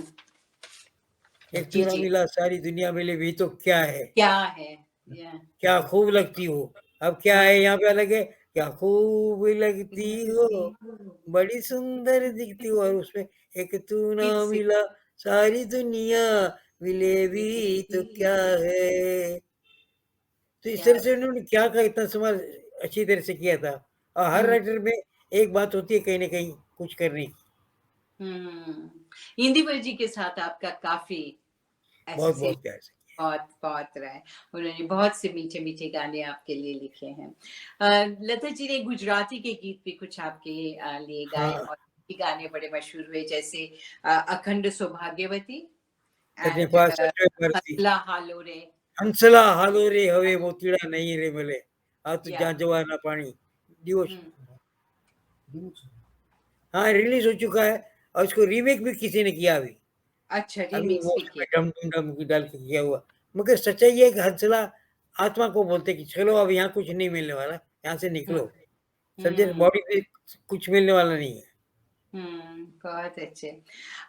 एक जी, चूड़ा जी। मिला सारी दुनिया मिले भी तो क्या है? क्या है? या क्या खूब लगती हो। अब क्या हाँ, है यहाँ पे अलग है, क्या खूब लगती हो, लगती हो, बड़ी सुंदर दिखती हो, और उसमें एक तू ना फिर से मिला सारी दुनिया मिले भी तो क्या मिलेगी तो है। तो इस क्या तरह से उन्होंने क्या का इतना इस्तेमाल अच्छी तरह से किया था, और हर हुँ, राइटर में एक बात होती है कहीं न कहीं कुछ करने की। हुँ। इंदिवर जी के साथ आपका काफ़ी बहुत-बहुत एसोसिएशन प्यार से किया। बहुत रहा है। उन्होंने बहुत से मीठे-मीठे गाने आपके लिए लिखे हैं। लता जी ने गुजराती के गीत भी कुछ आपके लिए गाए हाँ, और ये गाने बड़े मशहूर हुए जैसे अखंड सौभाग्यवती सजने एंड पास सजने परती, हसला हालो रे। हंसला हालो रे हवे मोतीड़ा नहीं रे मिले, आ तू या जा जवाना पानी, डिवोश। हुँ, हाँ, रिलीज़ हो चुका है, और उसको रीमेक भी किसी ने किया अभी। अच्छा अभी रीमिक्स वो भी उसमें किया। डम डुम डम की डाल के किया हुआ। मगर सच्चाई ये है कि हंसला आत्मा को बोलते हैं कि चलो अब यहाँ कुछ नहीं मिलने वाला, यहाँ से हुँ, निकलो। समझे? हुँ। बॉडी पे कुछ मिलने वाला नहीं है। बहुत अच्छे।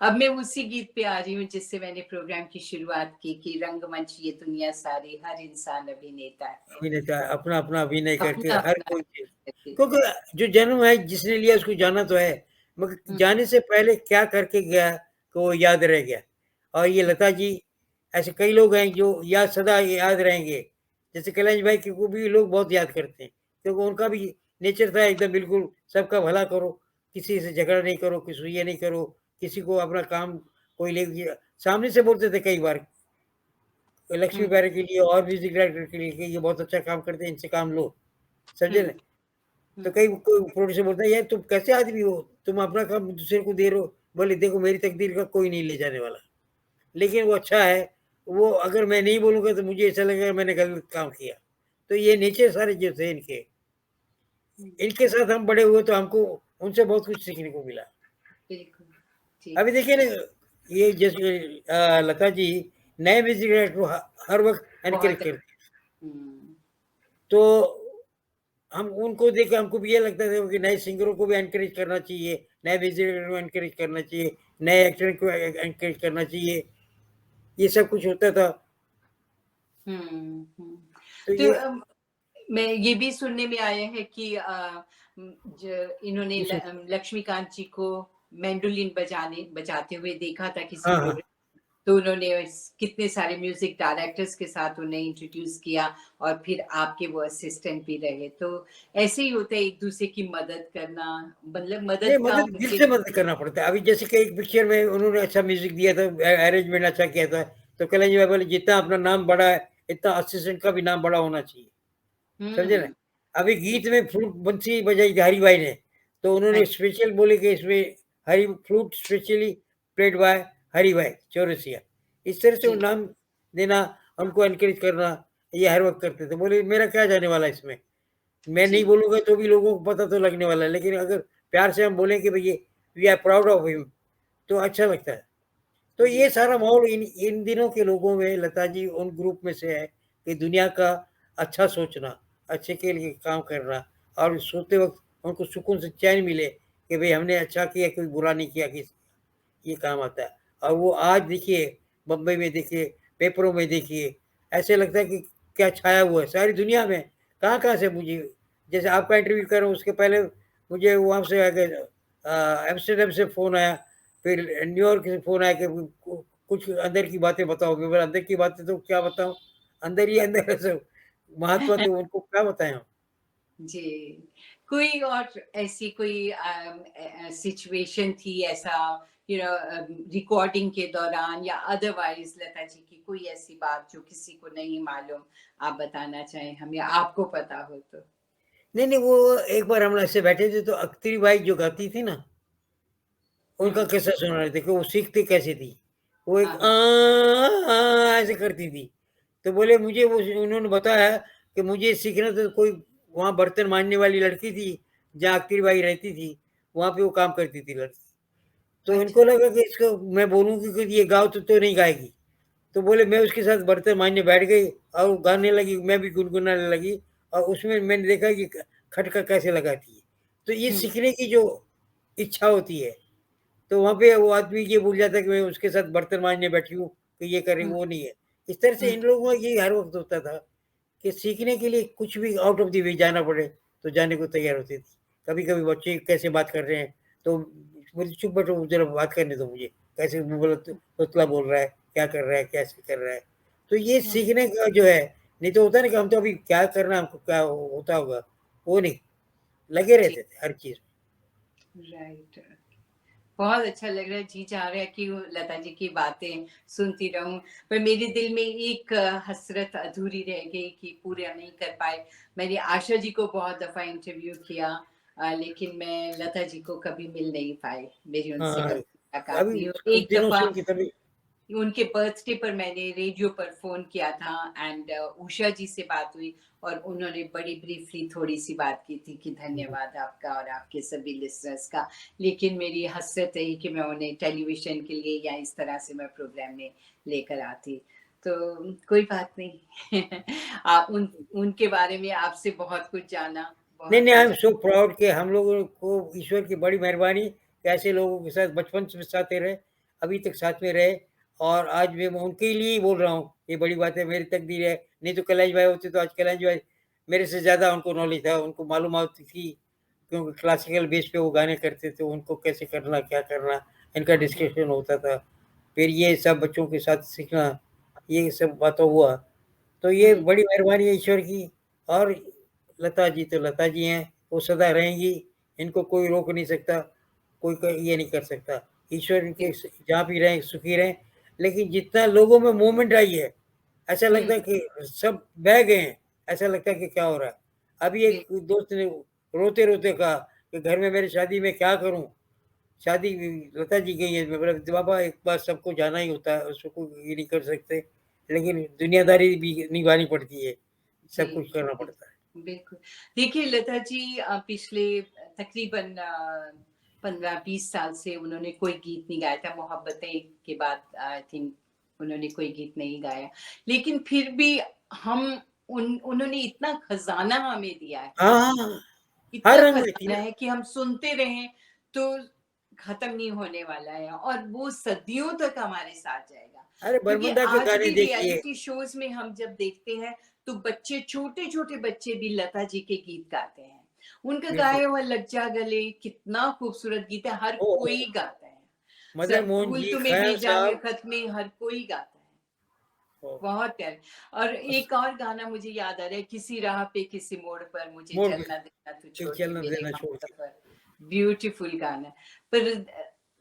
अब मैं उसी गीत पे आ रही हूँ जिससे मैंने प्रोग्राम की शुरुआत की कि रंगमंच ये दुनिया सारी हर इंसान अभिनेता है। अभिनेता अपना-अपना अभिनय करके हर अपना-अपना कोई चीज़, करके क्योंकि जो जन्म है जिसने लिया उसको जाना तो है, मगर हुँ, जाने से पहले क्या करके गया तो वो याद रह गया। और ये लता जी, ऐसे कई लोग हैं जो सदा याद रहेंगे। जैसे कैलाश भाई को भी लोग बहुत याद करते हैं, क्योंकि उनका भी नेचर था एकदम बिल्कुल सबका भला करो, किसी से झगड़ा नहीं करो, किसी को ये नहीं करो, किसी को अपना काम कोई ले गया सामने से बोलते थे कई बार लक्ष्मी हुँ, प्यारे के लिए और म्यूज़िक डायरेक्टर के लिए कि ये बहुत अच्छा काम करते हैं, इनसे काम लो। समझे ना? हुँ, तो हुँ, कई कोई प्रोड्यूसर बोलता है, "यार तुम कैसे आदमी हो? तुम अपना काम दूसरे को दे रहे हो।" बोले, "देखो मेरी तकदीर का कोई नहीं ले जाने वाला। लेकिन वो अच्छा है, वो अगर मैं नहीं बोलूँगा तो मुझे ऐसा लगेगा मैंने गलत काम किया।" तो ये नेचर सारे जो थे इनके, हुँ, इनके साथ हम बड़े हुए तो हमको उनसे बहुत कुछ सीखने को मिला। बिल्कुल, जी। अभी देखिए ना, ये जैसे लता जी नए म्यूज़िक डायरेक्टर को हर वक़्त एनकरेज बहुत करती हैं। हुँ, तो हम उनको देख के हमको भी ये लगता था कि नए सिंगरों को भी एनकरेज करना चाहिए, नए म्यूज़िशियन को एनकरेज करना चाहिए, नए एक्टर को एनकरेज करना चाहिए, ये सब कुछ होता था। हुँ। तो तो ये मैं ये भी सुनने में आया है कि ज इन्होंने ये सब लक्ष्मीकांत जी को मैंडोलिन बजाते हुए देखा था किसी हाँ, हाँ। प्रोग्राम। तो उन्होंने कितने सारे म्यूजिक डायरेक्टर्स के साथ उन्हें इंट्रोड्यूस किया और फिर आपके वो असिस्टेंट भी रहे। तो ऐसे ही होता है एक दूसरे की मदद करना, मतलब नहीं, मदद का मदद दिल उनके से मदद करना पड़ता है। अभी जैसे कि एक पिक्चर में उन्होंने अच्छा म्यूज़िक दिया था, अरेंजमेंट अच्छा किया था, तो कल्याण जी बोले जितना अपना नाम बड़ा है, इतना असिस्टेंट का भी नाम बड़ा होना चाहिए। समझे ना? हुँ, अभी गीत में फ्लूट बंसी बजाई थी हरि भाई ने, तो हाँ उन्होंने स्पेशल बोले कि इसमें Hari flute specially played by Hari भाई चौरसिया। इस तरह से वो जी, नाम देना, उनको एनकरेज करना, ये हर वक़्त करते थे। बोले मेरा क्या जाने वाला है इसमें? मैं जी, नहीं बोलूँगा तो भी लोगों को पता तो लगने वाला है, लेकिन अगर प्यार से हम बोलें कि भई we are proud of him, तो अच्छा लगता है। तो जी, ये सारा माहौल इन इन दिनों के लोगों में लता जी उन ग्रुप में से है कि दुनिया का अच्छा सोचना, अच्छे के लिए काम करना, और सोते वक़्त उनको सुकून से चैन मिले कि भई हमने अच्छा किया, कोई बुरा नहीं किया किसी ये काम आता है। और वो आज देखिए बम्बई में देखिए, पेपरों में देखिए, ऐसे लगता है कि क्या छाया हुआ है सारी दुनिया में। कहाँ-कहाँ से मुझे जैसे आपका इंटरव्यू कर रहा हूँ उसके पहले मुझे वहाँ से एम्स्टर्डम से फ़ोन आया, फिर न्यूयॉर्क से फ़ोन आया कि कुछ अंदर की बातें बताओ। मैं बोला अंदर की बातें तो क्या बताऊँ? अंदर ही अंदर है सब। महात्मा तो उनको क्या बताएँ हम? जी। कोई और ऐसी कोई सिचुएशन थी ऐसा रिकॉर्डिंग के दौरान या अदरवाइज लता जी की कोई ऐसी बात जो किसी को नहीं मालूम, आप बताना चाहें हमें, आपको पता हो तो? नहीं, नहीं, वो एक बार हम ऐसे बैठे थे तो अख्तरी बाई जो गाती थी ना, उनका हम्म। किस्सा सुना रहे थे कि वो सीखती कैसे थी। वो एक हाँ हाँ। ऐसे करती थी। तो बोले मुझे वो उन्होंने बताया कि मुझे सीखना था। कोई वहाँ बर्तन मांजने वाली लड़की थी, जहाँ अख्तरी बाई रहती थी, वहाँ पे वो काम करती थी लड़की। तो इनको अच्छा। लगा कि इसको मैं बोलूँगी कि ये गाओ तो नहीं गाएगी। तो बोले मैं उसके साथ बर्तन मांजने बैठ गई और वो गाने लगी, मैं भी गुनगुनाने लगी और उसमें मैंने देखा कि खटका कैसे लगाती है। तो ये हम्म। सीखने की जो इच्छा होती है, तो वहाँ पे वो आदमी ये भूल जाता है कि मैं उसके साथ बर्तन मांजने बैठी हूँ, कि ये करेंगे, हम्म। वो नहीं है। इस तरह से हम्म। इन लोगों का ये हर वक़्त होता था कि सीखने के लिए कुछ भी आउट ऑफ द वे जाना पड़े, तो जाने को तैयार होती थी। कभी-कभी बच्चे कैसे बात कर रहे हैं, तो बोले चुप बैठो ज़रा बात करने दो मुझे, कैसे बोला तोतला बोल रहा है, क्या कर रहा है, कैसे कर रहा है। तो ये हम्म। सीखने का जो है, नहीं तो होता है ना कि हम तो अभी क्या करना हमको क्या होता होगा, वो नहीं, लगे जी। रहते थे हर चीज़। राइट। बहुत अच्छा लग रहा है, जी चाह रहा है कि वो लता जी की बातें सुनती रहूं, पर मेरे दिल में एक हसरत अधूरी रह गई कि पूरा नहीं कर पाए। मैंने आशा जी को बहुत दफा इंटरव्यू किया, लेकिन मैं लता जी को कभी मिल नहीं पाई, मेरी उनसे हाँ, कभी मुलाकात अभी नहीं हुई। कुछ एक दिनों दफा से उनकी तबीयत। उनके बर्थडे पर मैंने रेडियो पर फ़ोन किया था एंड उषा जी से बात हुई और उन्होंने बड़ी ब्रीफली थोड़ी-सी बात की थी कि धन्यवाद आपका और आपके सभी लिसनर्स का। लेकिन मेरी हसरत रही कि मैं उन्हें टेलीविज़न के लिए या इस तरह से मैं प्रोग्राम में लेकर आती। तो कोई बात नहीं। उनके बारे में आपसे बहुत कुछ जाना, नहीं, बहुत नहीं, आई कुछ। एम सो प्राउड कि हम लोगों को ईश्वर की बड़ी मेहरबानी कि ऐसे लोगों के साथ बचपन से साथ ही रहे, अभी तक साथ में रहे और आज भी मैं उनके लिए ही बोल रहा हूँ, ये बड़ी बात है, मेरी तकदीर है। नहीं तो कैलाश भाई होते तो आज कैलाश भाई मेरे से ज़्यादा उनको नॉलेज था, उनको मालूमात थी, क्योंकि क्लासिकल बेस पे वो गाने करते थे, उनको कैसे करना, क्या करना, इनका डिस्कशन होता था। फिर ये सब बच्चों के साथ सीखना, ये सब बातें हुआ। तो ये हुँ। बड़ी मेहरबानी है ईश्वर की। और लता जी तो लता जी हैं, वो सदा रहेंगी, इनको कोई रोक नहीं सकता, कोई ये नहीं कर सकता। ईश्वर जी। इनके जहाँ भी रहें सुखी रहें। लेकिन जितना लोगों में मूवमेंट आई है, ऐसा हुँ। लगता है कि सब बह गए हैं, ऐसा लगता है कि क्या हो रहा है। अभी एक बिल दोस्त ने रोते रोते कहा कि घर में मेरी शादी में क्या करूं, शादी लता जी गई है। मैं बोला बाबा एक बार सबको जाना ही होता है, उसको ये नहीं कर सकते, लेकिन दुनियादारी भी निभानी पड़ती है, जी, सब कुछ करना बिल पड़ता है। बिल्कुल। देखिए लता जी पिछले तकरीबन 15-20 साल से उन्होंने कोई गीत नहीं गाया था, मोहब्बतें के बाद आई थिंक उन्होंने कोई गीत नहीं गाया। लेकिन फिर भी हम उन्होंने इतना खज़ाना हमें दिया है, हाँ, हाँ, हाँ, हर इतना रंग में थी खज़ाना ना। है कि हम सुनते रहें तो खत्म नहीं होने वाला है और वो सदियों तक हमारे साथ जाएगा। अरे क्योंकि बरमुदा के आज गाने भी देखिए। रियलिटी शोज़ में हम जब देखते हैं तो बच्चे छोटे-छोटे बच्चे भी लता जी के गीत गाते हैं। उनका बिल्कुल। गाया हुआ लग जा गले कितना खूबसूरत गीत है, हर ओ कोई गाता है। मदन सब मोहन फूल जी, तुम्हें खैम भेजा है साहब। खत में, हर कोई गाता है। ओ, बहुत प्यारे। और बस एक और गाना मुझे याद आ रहा है, किसी राह पे किसी मोड़ पर मुझे मोड़ के चलना देना तू छोड़ के चलना मेरे देना छोड़ के। हमसफर। ब्यूटीफुल गाना। पर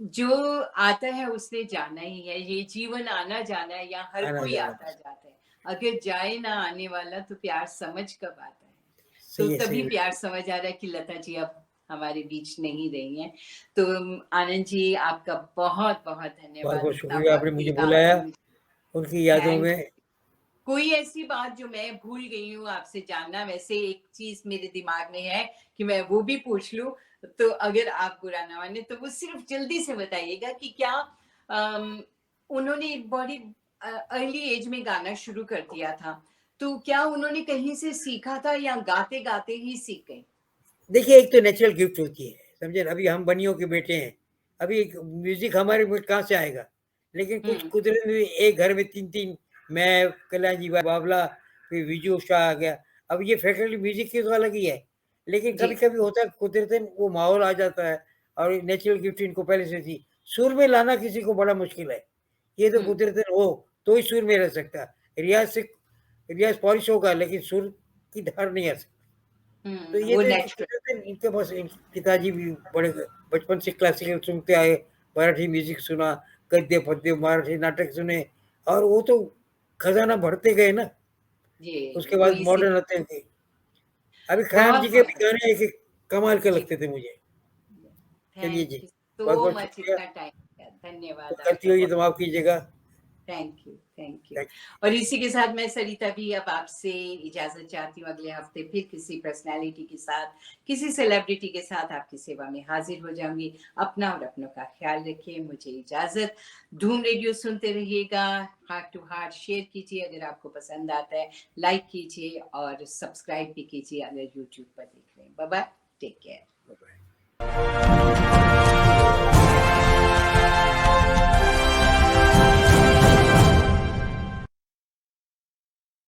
जो आता है उसने जाना ही है, ये जीवन आना जाना है, यहाँ हर आना कोई जाना आता बस। जाता है। अगर जाए ना आने वाला तो प्यार समझ कब आता है। तो सही है, सही तभी है, प्यार बिल्कुल। समझ आ रहा है कि लता जी अब हमारे बीच नहीं रही हैं। तो आनंद जी आपका बहुत बहुत बहुत धन्यवाद, बहुत इतना शुक्रिया, आपने वक्त मुझे निकाल बुलाया कर मुझे। उनकी यादों थैंक। में। कोई ऐसी बात जो मैं भूल गई हूँ आपसे जानना, वैसे एक चीज मेरे दिमाग में है कि मैं वो भी पूछ लूं, तो अगर आप बुरा ना माने तो वो सिर्फ जल्दी से बताइएगा कि क्या उन्होंने बड़ी अर्ली एज में गाना शुरू कर दिया था, तो क्या उन्होंने कहीं से सीखा था या गाते गाते ही सीख गए? देखिए, एक तो नेचुरल गिफ्ट होती है, समझे ना? अभी हम बनियों के बेटे हैं, अभी एक म्यूज़िक हमारे में कहाँ से आएगा? लेकिन कुछ हम्म। कुदरत में एक घर में 3-3, मैं, कल्याण जी बावला, फिर विजू शाह आ गया। अब ये फैकल्टी म्यूज़िक की तो अलग ही है, लेकिन जी। कभी-कभी होता है कुदरतन वो माहौल आ जाता है और नेचुरल गिफ्ट इनको पहले से थी। सुर में लाना किसी को बड़ा मुश्किल है, ये तो हम्म। कुदरतन हो, तो ही सुर में रह सकता है। रियाज़ पॉलिश होगा लेकिन सुर की धार नहीं आ सकती। तो ये वो तो इनकी नेचुरल। कुदरत है, इनके पास पिताजी भी बड़े बचपन से क्लासिकल सुनते आए, मराठी म्यूजिक सुना, गद्य पद्य मराठी नाटक सुने, और वो तो खजाना बढ़ते गए ना। उसके जी, तो बाद इसी मॉडर्न आते थे। अभी खयाम जी बहुत के भी बहुत गाने एक एक कमाल के जी, लगते थे मुझे। चलिए थैंक जी, यू बहुत सो बहुत मच शुक्रिया। इतना टाइम दिया, कोई धन्यवाद गलती आपका हुई बहुत। तो माफ कीजिएगा। Thank you, thank you. Thank और इसी के साथ मैं सरिता भी अब आपसे इजाजत चाहती हूँ। अगले हफ्ते फिर किसी पर्सनालिटी के साथ, किसी सेलिब्रिटी के साथ आपकी सेवा में हाजिर हो जाऊंगी। अपना और अपनों का ख्याल रखिए। मुझे इजाजत। धूम रेडियो सुनते रहिएगा। हार्ट टू हार्ट शेयर कीजिए अगर आपको पसंद आता है, लाइक कीजिए और सब्सक्राइब भी कीजिए अगर यूट्यूब पर देख रहे हैं। Bye bye, take care. You.